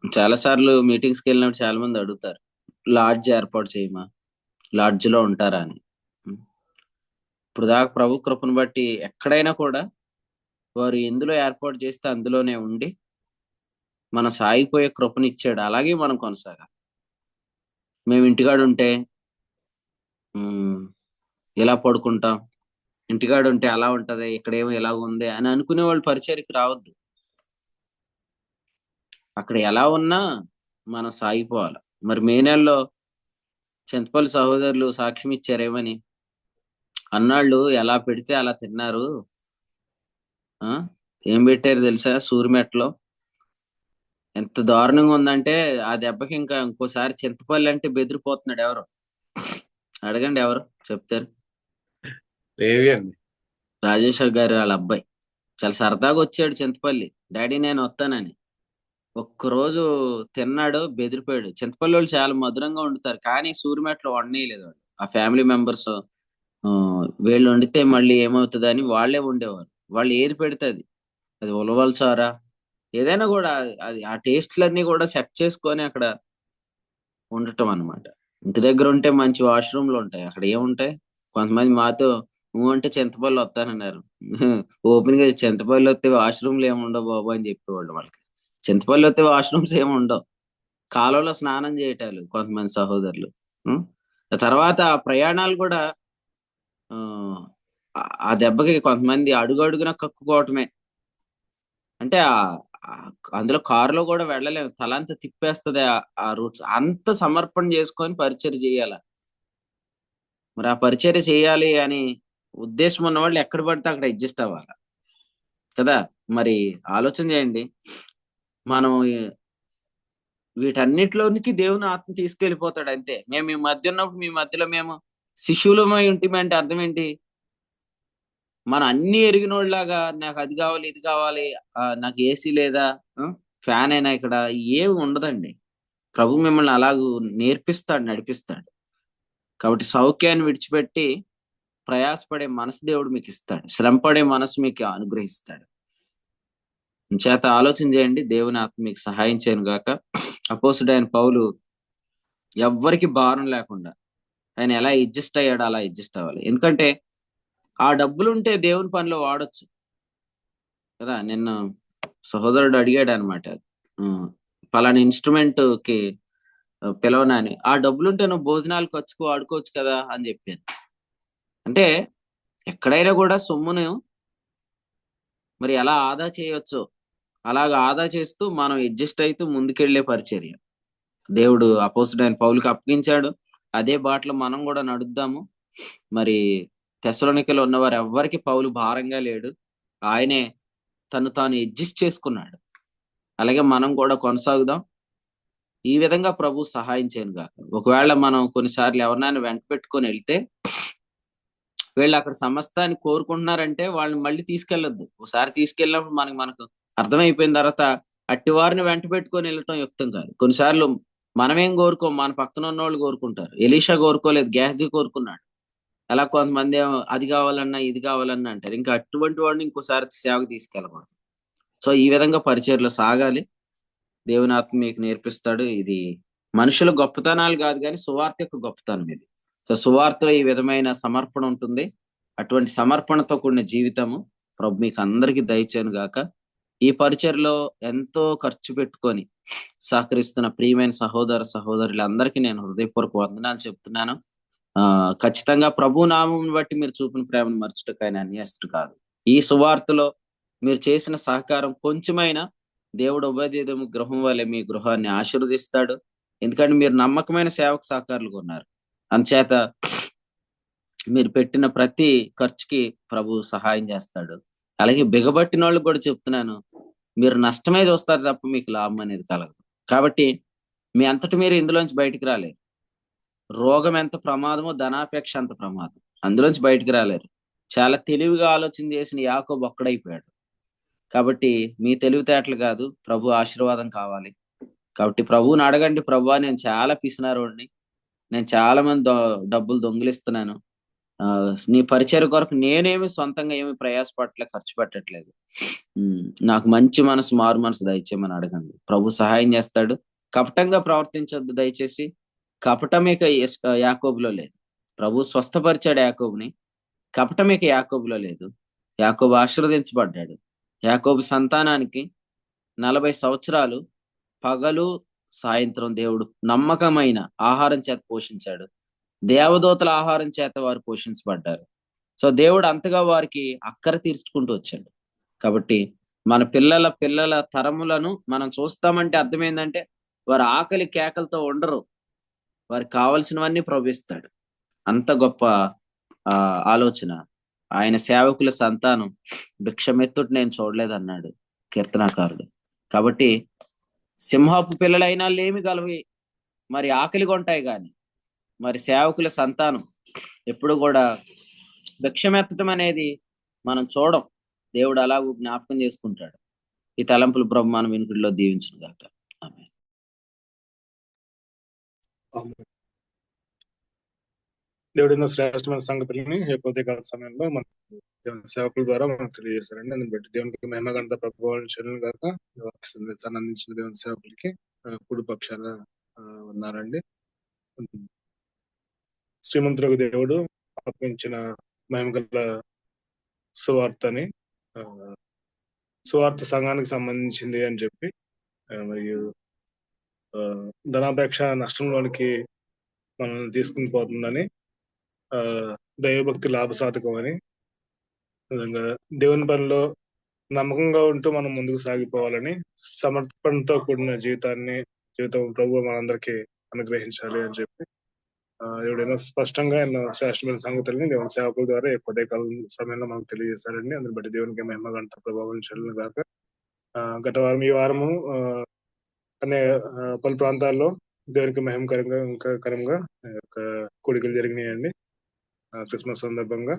చాలా సార్లు మీటింగ్స్కి వెళ్ళినప్పుడు చాలా మంది అడుగుతారు, లాడ్జ్ ఏర్పాటు చేయమా, లాడ్జ్ లో ఉంటారా అని. ఇప్పుడు దాకా ప్రభు కృపను బట్టి ఎక్కడైనా కూడా వారు ఎందులో ఏర్పాటు చేస్తే అందులోనే ఉండి మనం సాగిపోయే కృపను ఇచ్చాడు. అలాగే మనం కొనసాగాలి. మేము ఇంటికాడ ఉంటే ఇలా పడుకుంటాం, ఇంటికాడ ఉంటే అలా ఉంటది, ఇక్కడేమో ఇలా ఉంది అని అనుకునే వాళ్ళు పరిచర్యకి రావద్దు. అక్కడ ఎలా ఉన్నా మనం సాగిపోవాలి. మరి మే నెలలో చింతపల్లి సహోదరులు సాక్ష్యం ఇచ్చారేమని, అన్నాళ్ళు ఎలా పెడితే అలా తిన్నారు. ఏం పెట్టారు తెలుసా? సూరిమెట్లో ఎంత దారుణంగా ఉందంటే ఆ దెబ్బకి ఇంకా ఇంకోసారి చింతపల్లి అంటే బెదిరిపోతున్నాడు. ఎవరు అడగండి, ఎవరు చెప్తారు? రాజేశ్వర్ గారు వాళ్ళ అబ్బాయి చాలా సరదాగా వచ్చాడు చింతపల్లి, డాడీ నేను వస్తానని. ఒక్కరోజు తిన్నాడు, బెదిరిపోయాడు. చింతపల్లి వాళ్ళు చాలా మధురంగా వండుతారు, కానీ సూరిమెట్లో వండనీయలేదు వాళ్ళు. ఆ ఫ్యామిలీ మెంబర్స్ వీళ్ళు వండితే మళ్ళీ ఏమవుతుంది అని వాళ్ళే వండేవారు. వాళ్ళు ఏది పెడితే అది ఉలవల్చారా ఏదైనా కూడా అది ఆ టేస్ట్లన్నీ కూడా సెట్ చేసుకొని అక్కడ ఉండటం అన్నమాట. ఇంటి దగ్గర ఉంటే మంచి వాష్రూమ్లు ఉంటాయి, అక్కడ ఏముంటాయి? కొంతమంది మాతో నువ్వు అంటే చింతపల్లి వస్తానన్నారు. ఓపెన్ గా చింతపల్లి వస్తే వాష్రూమ్లు ఏముండవు బాబు అని చెప్పేవాళ్ళు వాళ్ళకి. చింతపల్లి వస్తే వాష్రూమ్స్ ఏమి ఉండవు, కాలువలో స్నానం చేయటాలు కొంతమంది సహోదరులు. తర్వాత ఆ ప్రయాణాలు కూడా ఆ దెబ్బకి కొంతమంది అడుగు అడుగున కక్కుకోవటమే. అంటే అందులో కారులో కూడా వెళ్ళలేము, తలంతా తిప్పేస్తుంది ఆ రూట్స్. అంత సమర్పణ చేసుకొని పరిచర్య చేయాల. మరి ఆ పరిచర్య చేయాలి అని ఉద్దేశం ఉన్న వాళ్ళు ఎక్కడ పడితే అక్కడ అడ్జస్ట్ అవ్వాలి కదా. మరి ఆలోచన చేయండి, మనం వీటన్నిటిలోనికి దేవుని ఆత్మ తీసుకెళ్లిపోతాడు అంతే. మేము మీ మధ్య ఉన్నప్పుడు మీ మధ్యలో మేము శిష్యులమై ఉంటిమి అంటే అర్థం ఏంటి? మనం అన్ని ఎరిగినోళ్ళలాగా నాకు అది కావాలి ఇది కావాలి, నాకు ఏసీ లేదా, ఫ్యాన్ అయినా ఇక్కడ ఏమి ఉండదండి. ప్రభు మిమ్మల్ని అలాగూ నేర్పిస్తాడు, నడిపిస్తాడు. కాబట్టి సౌఖ్యాన్ని విడిచిపెట్టి ప్రయాసపడే మనసు దేవుడు మీకు ఇస్తాడు, శ్రమపడే మనసు మీకు అనుగ్రహిస్తాడు. చేత ఆలోచన చేయండి, దేవుని ఆత్మ మీకు సహాయం చేయను గాక. అపోస్తుడైన పౌలు ఎవ్వరికి భారం లేకుండా ఆయన ఎలా అడ్జస్ట్ అయ్యాడో అలా అడ్జస్ట్ అవ్వాలి. ఎందుకంటే ఆ డబ్బులు ఉంటే దేవుని పనిలో వాడొచ్చు కదా. నిన్న సహోదరుడు అడిగాడు అనమాట, పలానా ఇన్స్ట్రుమెంట్ కి పిలవనని. ఆ డబ్బులుంటే నువ్వు భోజనాలు ఖర్చుకు వాడుకోవచ్చు కదా అని చెప్పాను. అంటే ఎక్కడైనా కూడా సొమ్మును మరి ఎలా ఆదా చేయొచ్చో అలాగ ఆదా చేస్తూ మనం అడ్జస్ట్ అవుతూ ముందుకెళ్లే పరిచర్య దేవుడు అపోస్తుడైన పౌలుకి అప్పగించాడు. అదే బాటలో మనం కూడా నడుద్దాము. మరి తెస్సలోనికలో ఉన్నవారు ఎవ్వరికి పౌలు భారంగా లేడు, ఆయనే తను తాను అడ్జస్ట్ చేసుకున్నాడు. అలాగే మనం కూడా కొనసాగుదాం. ఈ విధంగా ప్రభు సహాయం చేయను గాక. ఒకవేళ మనం కొన్నిసార్లు ఎవరినైనా వెంట పెట్టుకొని వెళ్తే వీళ్ళు అక్కడ సమస్తాన్ని కోరుకుంటున్నారంటే వాళ్ళని మళ్ళీ తీసుకెళ్లొద్దు. ఒకసారి తీసుకెళ్ళినప్పుడు మనకు అర్థమైపోయిన తర్వాత అట్టివారిని వెంట పెట్టుకొని వెళ్ళటం యుక్తం కాదు. కొన్నిసార్లు మనమేం కోరుకోం, మన పక్కన ఉన్న వాళ్ళు కోరుకుంటారు. ఎలీషా కోరుకోలేదు, గేహజీ కోరుకున్నాడు. అలా కొంతమంది ఏమో అది కావాలన్నా ఇది కావాలన్నా అంటారు. ఇంకా అటువంటి వాడిని ఇంకోసారి సేవకు తీసుకెళ్ళకూడదు. సో ఈ విధంగా పరిచర్లో సాగాలి. దేవుని ఆత్మ మీకు నేర్పిస్తాడు. ఇది మనుషుల గొప్పతనాలు కాదు కానీ సువార్త యొక్క గొప్పతనం ఇది. సో సువార్తలో ఈ విధమైన సమర్పణ ఉంటుంది. అటువంటి సమర్పణతో కూడిన జీవితము ప్రభు మీకు అందరికీ దయచేయను గాక. ఈ పరిచర్లో ఎంతో ఖర్చు పెట్టుకొని సహకరిస్తున్న ప్రియమైన సహోదర సహోదరులందరికీ నేను హృదయపూర్వక వందనాలు చెప్తున్నాను. ఖచ్చితంగా ప్రభు నామం బట్టి మీరు చూపిన ప్రేమను మర్చుటకు ఆయన అన్యాస్తుడు కాదు. ఈ సువార్తలో మీరు చేసిన సహకారం కొంచెమైనా దేవుడు ఉభయదేదము గృహం వల్లే మీ గృహాన్ని ఆశీర్వదిస్తాడు. ఎందుకంటే మీరు నమ్మకమైన సేవకు సహకారులుగా ఉన్నారు. అందుచేత మీరు పెట్టిన ప్రతి ఖర్చుకి ప్రభు సహాయం చేస్తాడు. అలాగే బిగబట్టిన వాళ్ళకి కూడా చెప్తున్నాను, మీరు నష్టమే చూస్తారు తప్ప మీకు లాభం అనేది కలగదు. కాబట్టి మీ అంతటి మీరు ఇందులోంచి బయటికి రాలేరు. రోగం ఎంత ప్రమాదమో ధనాపేక్ష అంత ప్రమాదం. అందులోంచి బయటికి రాలేరు. చాలా తెలివిగా ఆలోచన చేసిన యాకోబు ఒక్కడైపోయాడు. కాబట్టి మీ తెలివితేటలు కాదు, ప్రభు ఆశీర్వాదం కావాలి. కాబట్టి ప్రభువుని అడగండి, ప్రభువా నేను చాలా పిసినారోడిని, నేను చాలా మంది డబ్బులు దొంగిలిస్తున్నాను, నీ పరిచయ కొరకు నేనేమి సొంతంగా ఏమి ప్రయాసపడట్లే, ఖర్చు పెట్టట్లేదు, నాకు మంచి మనసు, మారు మనసు దయచేయమని అడగండి. ప్రభు సహాయం చేస్తాడు. కపటంగా ప్రవర్తించొద్దు దయచేసి. కపటం ఇక యాకోబులో లేదు. ప్రభు స్వస్థపరిచాడు యాకోబుని. కపటం ఇక యాకోబులో లేదు. యాకోబు ఆశీర్వదించబడ్డాడు. యాకోబు సంతానానికి 40 సంవత్సరాలు పగలు సాయంత్రం దేవుడు నమ్మకమైన ఆహారం చేత పోషించాడు. దేవదూతల ఆహారం చేత వారు పోషించబడ్డారు. సో దేవుడు అంతగా వారికి అక్కర తీర్చుకుంటూ వచ్చాడు. కాబట్టి మన పిల్లల పిల్లల తరములను మనం చూస్తామంటే అర్థం ఏంటంటే వారు ఆకలి కేకలతో ఉండరు. వారికి కావలసినవన్నీ ప్రవహిస్తాడు. అంత గొప్ప ఆలోచన. ఆయన సేవకుల సంతానం భిక్షమెత్తుట నేను చూడలేదన్నాడు కీర్తనాకారుడు. కాబట్టి సింహపు పిల్లలైనా లేమి గలవి మరి ఆకలి కొంటాయి గాని మరి సేవకుల సంతానం ఎప్పుడు కూడా భిక్షమెత్తడం అనేది మనం చూడం. దేవుడు అలాగూ జ్ఞాపకం చేసుకుంటాడు. ఈ తలంపులు ప్రభు మనం వినుకుడిలో దీవించును గాక. ఆమేన్. దేవుడిన శ్రేష్టమైన సంగతులని ఉదయకాల సమయంలో మన దేవుని సేవకుల ద్వారా మనకు తెలియజేశారండి. అందుని బట్టి దేవునికి మహిమగంత ప్రభావాలను చెల్లిన గాక. అందించిన దేవుని సేవకులకి కుడి పక్షాన ఉన్నారండి. శ్రీమంతులకు దేవుడు అర్పించిన మహిమగల సువార్తని సువార్త సంఘానికి సంబంధించింది అని చెప్పి మరియు ధనాపేక్ష నష్టంలోనికి మనల్ని తీసుకుని పోతుందని, దైవభక్తి లాభసాధకం అని, విధంగా దేవుని పనిలో నమ్మకంగా ఉంటూ మనం ముందుకు సాగిపోవాలని, సమర్పణతో కూడిన జీవితం ప్రభు మనందరికీ అనుగ్రహించాలి అని చెప్పి ఎవడైనా స్పష్టంగా ఎన్నో శ్రేష్టమైన సంగతుల్ని దేవుని సేవకుల ద్వారా ఎక్కువ కాలం సమయంలో మనకు తెలియజేశారండి. అందుని బట్టి దేవునికి మహిమ గంట ప్రభావం చెల్లిన గాక. గత వారం ఈ వారము అనే పలు ప్రాంతాల్లో దేవునికి మహిమకరంగా కోడికలు జరిగినాయండి. క్రిస్మస్ సందర్భంగా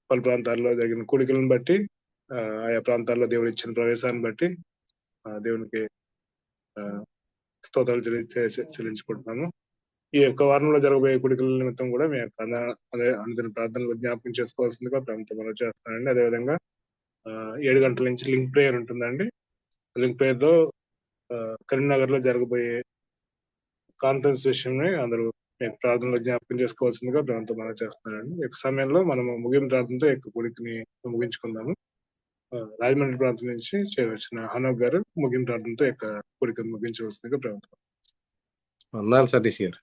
పలు ప్రాంతాల్లో జరిగిన కోడికలను బట్టి, ఆయా ప్రాంతాల్లో దేవుడు ఇచ్చిన ప్రవేశాన్ని బట్టి దేవునికి స్తోత్రాలు చెల్లించుకుంటున్నాము. ఈ యొక్క వారంలో జరగబోయే కోడికల నిమిత్తం కూడా మీ యొక్క అందరి ప్రార్థనలు జ్ఞాపకం చేసుకోవాల్సిందిగా ప్రాంతం మనం చేస్తానండి. అదేవిధంగా 7 గంటల నుంచి లింక్ ప్రేయర్ ఉంటుందండి. లింక్ ప్రేయర్ లో కరీంనగర్ లో జరగబోయే కాన్ఫరెన్స్ విషయమై అందరూ ప్రార్థనలో జ్ఞాపకం చేసుకోవాల్సిందిగా ప్రాంతం మనం చేస్తున్నారండి. ఈ యొక్క సమయంలో మనము ముగింపు ప్రార్థనతో యొక్క కోడికని ముగించుకుందాము. రాజమండ్రి ప్రాంతం నుంచి చేయవచ్చిన హనోక్ గారు ముగింపు ప్రార్థనతో యొక్క కోడికను ముగించవలసిందిగా ప్రాంతం. అన్నారు సతీష్ గారు.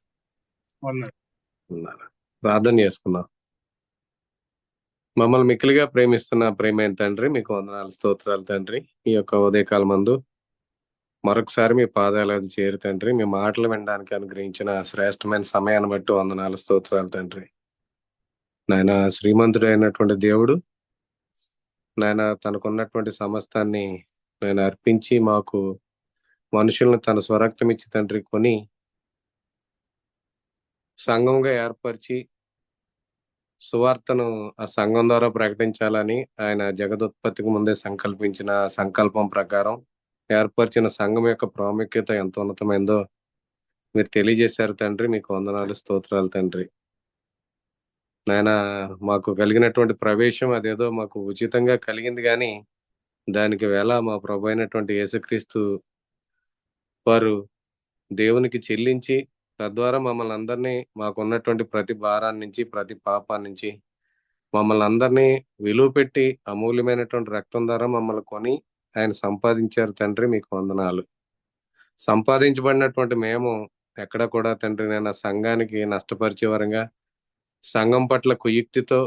ప్రార్థన చేసుకున్నాం. మమ్మల్ని మిక్కిలిగా ప్రేమిస్తున్న ప్రేమైన తండ్రి, మీకు వందనాలు, స్తోత్రాలు తండ్రి. ఈ యొక్క ఉదయకాల మందు మరొకసారి మీ పాదాలు అది చేరు తండ్రి. మీ మాటలు వినడానికి అనుగ్రహించిన శ్రేష్టమైన సమయాన్ని బట్టి వందనాలు, స్తోత్రాలు తండ్రి. నాయన శ్రీమంతుడైనటువంటి దేవుడు నాయన తనకున్నటువంటి సమస్తాన్ని నేను అర్పించి మాకు మనుషులను తన స్వరక్తం ఇచ్చి తండ్రి కొని సంఘంగా ఏర్పరిచి సువార్తను ఆ సంఘం ద్వారా ప్రకటించాలని ఆయన జగదుత్పత్తికి ముందే సంకల్పించిన సంకల్పం ప్రకారం ఏర్పరిచిన సంఘం యొక్క ప్రాముఖ్యత ఎంత ఉన్నతమైందో మీరు తెలియజేశారు తండ్రి. మీకు వందనాలు, స్తోత్రాలు తండ్రి. నాయన మాకు కలిగినటువంటి ప్రవేశం అదేదో మాకు ఉచితంగా కలిగింది, కానీ దానికి వేళ మా ప్రభు అయినటువంటి యేసుక్రీస్తు వారు దేవునికి చెల్లించి తద్వారా మమ్మల్ని అందరినీ మాకున్నటువంటి ప్రతి భారాన్ని నుంచి, ప్రతి పాపాన్ని నుంచి మమ్మల్ని అందరినీ విలువ పెట్టి అమూల్యమైనటువంటి రక్తం ద్వారా మమ్మల్ని కొని ఆయన సంపాదించారు తండ్రి, మీకు వందనాలు. సంపాదించబడినటువంటి మేము ఎక్కడ కూడా తండ్రి నేను సంఘానికి నష్టపరిచే వరంగా, సంఘం పట్ల కుయుక్తితో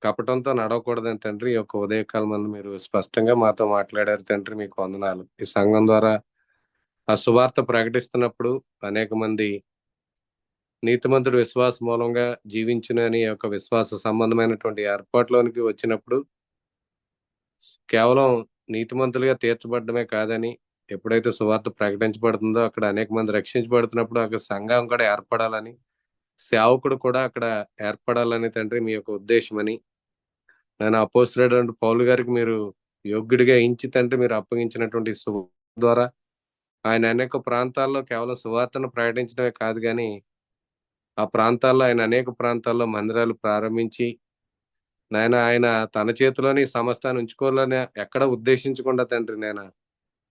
కపటంతో నడవకూడదని తండ్రి ఈ యొక్క ఉదయకాలం మందు మీరు స్పష్టంగా మాతో మాట్లాడారు తండ్రి, మీకు వందనాలు. ఈ సంఘం ద్వారా ఆ సువార్త ప్రకటిస్తున్నప్పుడు అనేక మంది నీతిమంతుడు విశ్వాస మూలంగా జీవించునని యొక్క విశ్వాస సంబంధమైనటువంటి ఏర్పాట్లోనికి వచ్చినప్పుడు కేవలం నీతిమంతులుగా తీర్చబడమే కాదని, ఎప్పుడైతే సువార్త ప్రకటించబడుతుందో అక్కడ అనేక మంది రక్షించబడుతున్నప్పుడు అక్కడ సంఘం కూడా ఏర్పడాలని, సేవకుడు కూడా అక్కడ ఏర్పడాలని తండ్రి మీ యొక్క ఉద్దేశమని, నేను అపోస్తలుడైన పౌలు గారికి మీరు యోగ్యుడిగా ఎంచి తండ్రి మీరు అప్పగించినటువంటి సువార్త ద్వారా ఆయన అనేక ప్రాంతాల్లో కేవలం సువార్తను ప్రకటించడమే కాదు కానీ ఆ ప్రాంతాల్లో ఆయన అనేక ప్రాంతాల్లో మందిరాలు ప్రారంభించి ఆయన తన చేతిలోని సమస్తాన్ని ఉంచుకోవాలని ఎక్కడ ఉద్దేశించకుండా తండ్రి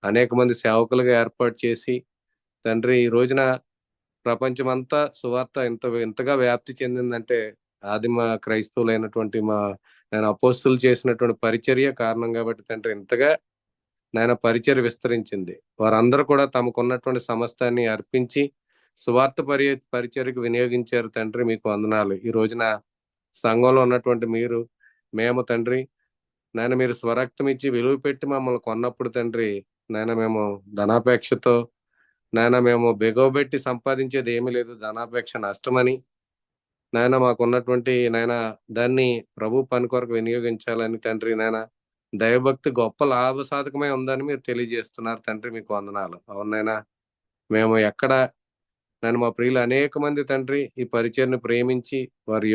అనేక మంది సేవకులుగా ఏర్పాటు చేసి తండ్రి ఈ రోజున ప్రపంచమంతా సువార్త ఇంతగా వ్యాప్తి చెందిందంటే ఆదిమ క్రైస్తవులైనటువంటి నేను అపోస్తులు చేసినటువంటి పరిచర్య కారణం కాబట్టి తండ్రి ఇంతగా పరిచర్య విస్తరించింది. వారందరూ కూడా తమకున్నటువంటి సమస్తాన్ని అర్పించి సువార్త పరిచర్యకు వినియోగించారు తండ్రి, మీకు వందనాలు. ఈ రోజున సంఘంలో ఉన్నటువంటి మేము తండ్రి మీరు స్వరక్తం ఇచ్చి విలువ పెట్టి మమ్మల్ని కొన్నప్పుడు తండ్రి మేము ధనాపేక్షతో మేము బెగవబెట్టి సంపాదించేది ఏమీ లేదు, ధనాపేక్ష నష్టమని మాకున్నటువంటి దాన్ని ప్రభు పని కొరకు వినియోగించాలని తండ్రి దైవభక్తి గొప్ప లాభసాధకమై ఉందని మీరు తెలియజేస్తున్నారు తండ్రి, మీకు వందనాలు. అవునైనా మేము ఎక్కడ మా ప్రియులు అనేక మంది తండ్రి ఈ పరిచయను ప్రేమించి వారు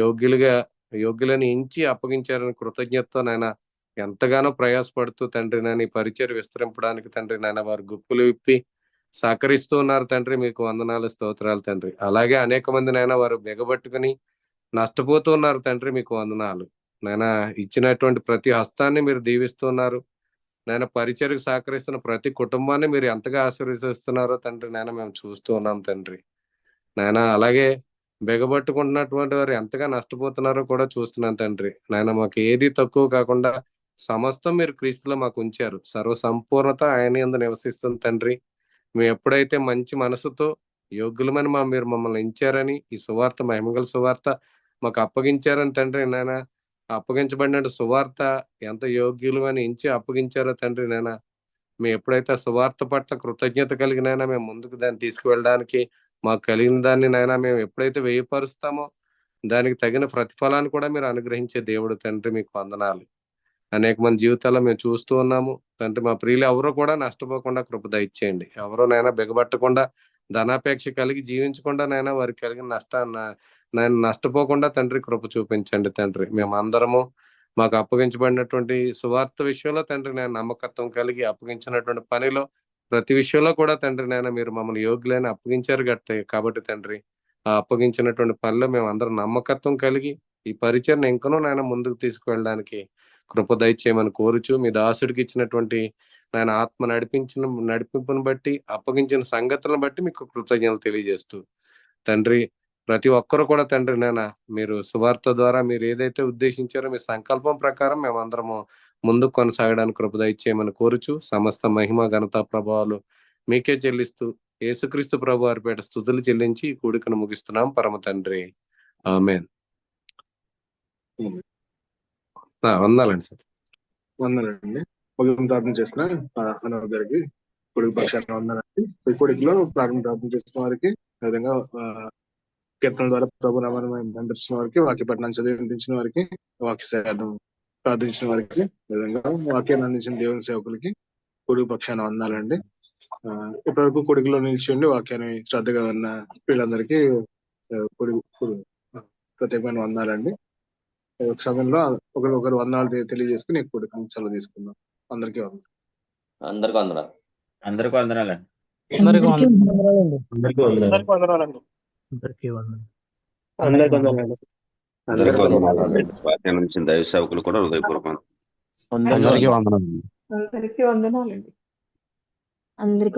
యోగ్యులని ఎంచి అప్పగించారని కృతజ్ఞతతో ఎంతగానో ప్రయాసపడుతూ తండ్రి ఈ పరిచయం విస్తరింపడానికి తండ్రి వారు గుప్పులు విప్పి సహకరిస్తూ ఉన్నారు తండ్రి, మీకు వందనాలు, స్తోత్రాలు తండ్రి. అలాగే అనేక మంది వారు బిగబట్టుకుని నష్టపోతూ ఉన్నారు తండ్రి, మీకు వందనాలు. ఇచ్చినటువంటి ప్రతి హస్తాన్ని మీరు దీవిస్తున్నారు. పరిచర్యకు సహకరిస్తున్న ప్రతి కుటుంబాన్ని మీరు ఎంతగా ఆశీర్వదిస్తున్నారో తండ్రి మేము చూస్తూ ఉన్నాం తండ్రి. అలాగే బిగబట్టుకుంటున్నటువంటి వారు ఎంతగా నష్టపోతున్నారో కూడా చూస్తున్నాం తండ్రి. మాకు ఏది తక్కువ కాకుండా సమస్తం మీరు క్రీస్తులో మాకు ఉంచారు. సర్వ సంపూర్ణత ఆయన యందు నివసిస్తుంది తండ్రి. మేము ఎప్పుడైతే మంచి మనసుతో యోగ్యులమని మీరు మమ్మల్ని ఎంచారని, ఈ సువార్త మహిమగల సువార్త మాకు అప్పగించారని తండ్రి అప్పగించబడిన సువార్త ఎంత యోగ్యులు అని ఎంచి అప్పగించారో తండ్రి మేము ఎప్పుడైతే సువార్త పట్ల కృతజ్ఞత కలిగినైనా మేము ముందుకు దాన్ని తీసుకువెళ్ళడానికి మాకు కలిగిన దాన్ని మేము ఎప్పుడైతే వేయపరుస్తామో దానికి తగిన ప్రతిఫలాన్ని కూడా మీరు అనుగ్రహించే దేవుడు తండ్రి, మీకు వందనాలు. అనేక మంది జీవితాల్లో మేము చూస్తూ ఉన్నాము తండ్రి. మా ప్రియులు ఎవరో కూడా నష్టపోకుండా కృప దయచేయండి. ఎవరో బిగబట్టకుండా ధనాపేక్ష కలిగి జీవించకుండా వారికి కలిగిన నష్టాన్ని నష్టపోకుండా తండ్రి కృప చూపించండి తండ్రి. మేమందరము మాకు అప్పగించబడినటువంటి సువార్త విషయంలో తండ్రి నమ్మకత్వం కలిగి అప్పగించినటువంటి పనిలో ప్రతి విషయంలో కూడా తండ్రి మీరు మమ్మల్ని యోగ్యులని అప్పగించారు కాబట్టి తండ్రి ఆ అప్పగించినటువంటి పనిలో మేము అందరం నమ్మకత్వం కలిగి ఈ పరిచయం ఇంకనూ ముందుకు తీసుకువెళ్ళడానికి కృప దయచేయమని కోరుచు, మీ దాసుడికి ఇచ్చినటువంటి ఆత్మ నడిపింపును బట్టి అప్పగించిన సంగతులను బట్టి మీకు కృతజ్ఞతలు తెలియజేస్తూ తండ్రి ప్రతి ఒక్కరు కూడా తండ్రి మీరు సువార్త ద్వారా మీరు ఏదైతే ఉద్దేశించారో మీ సంకల్పం ప్రకారం మేమందరము ముందుకు కొనసాగడానికి కృప దయచేయమని కోరుచు, సమస్త మహిమ ఘనత ప్రభావాలు మీకే చెల్లిస్తూ యేసుక్రీస్తు ప్రభు వారి పేట స్తుతులు చెల్లించి ఈ కూడికను ముగిస్తున్నాం పరమ తండ్రి, ఆమేన్. వందాలండి సార్. వందనండి. ప్రార్థన చేసిన హనో గారికి కొడుకు పక్షాన వందనండి. ఈ కొడుకులో ప్రార్థన చేసిన వారికి విధంగా కీర్తన ద్వారా ప్రభు నామాన్ని అందించిన వారికి, వాక్య పట్టణాన్ని చదివించిన వారికి, వాక్య సేవను ప్రార్థించిన వారికి, విధంగా వాక్యాన్ని అందించిన దేవుని సేవకులకి కొడుకు పక్షాన వందాలండి. ఇప్పటివరకు కొడుకులో నిలిచి వాక్యాన్ని శ్రద్ధగా ఉన్న వీళ్ళందరికీ ప్రత్యేకమైన వందాలండి. ఒక సమయంలో ఒకరు వందనాలు తెలియజేసుకుని కొడుకు సెలవు తీసుకుందాం. అందరికీ వందనాలు. అందరికీ వందనాలండి. వాక్యం నుంచి దైవ సేవకులు కూడా హృదయపూర్వకం అందరికీ వందనాలండి.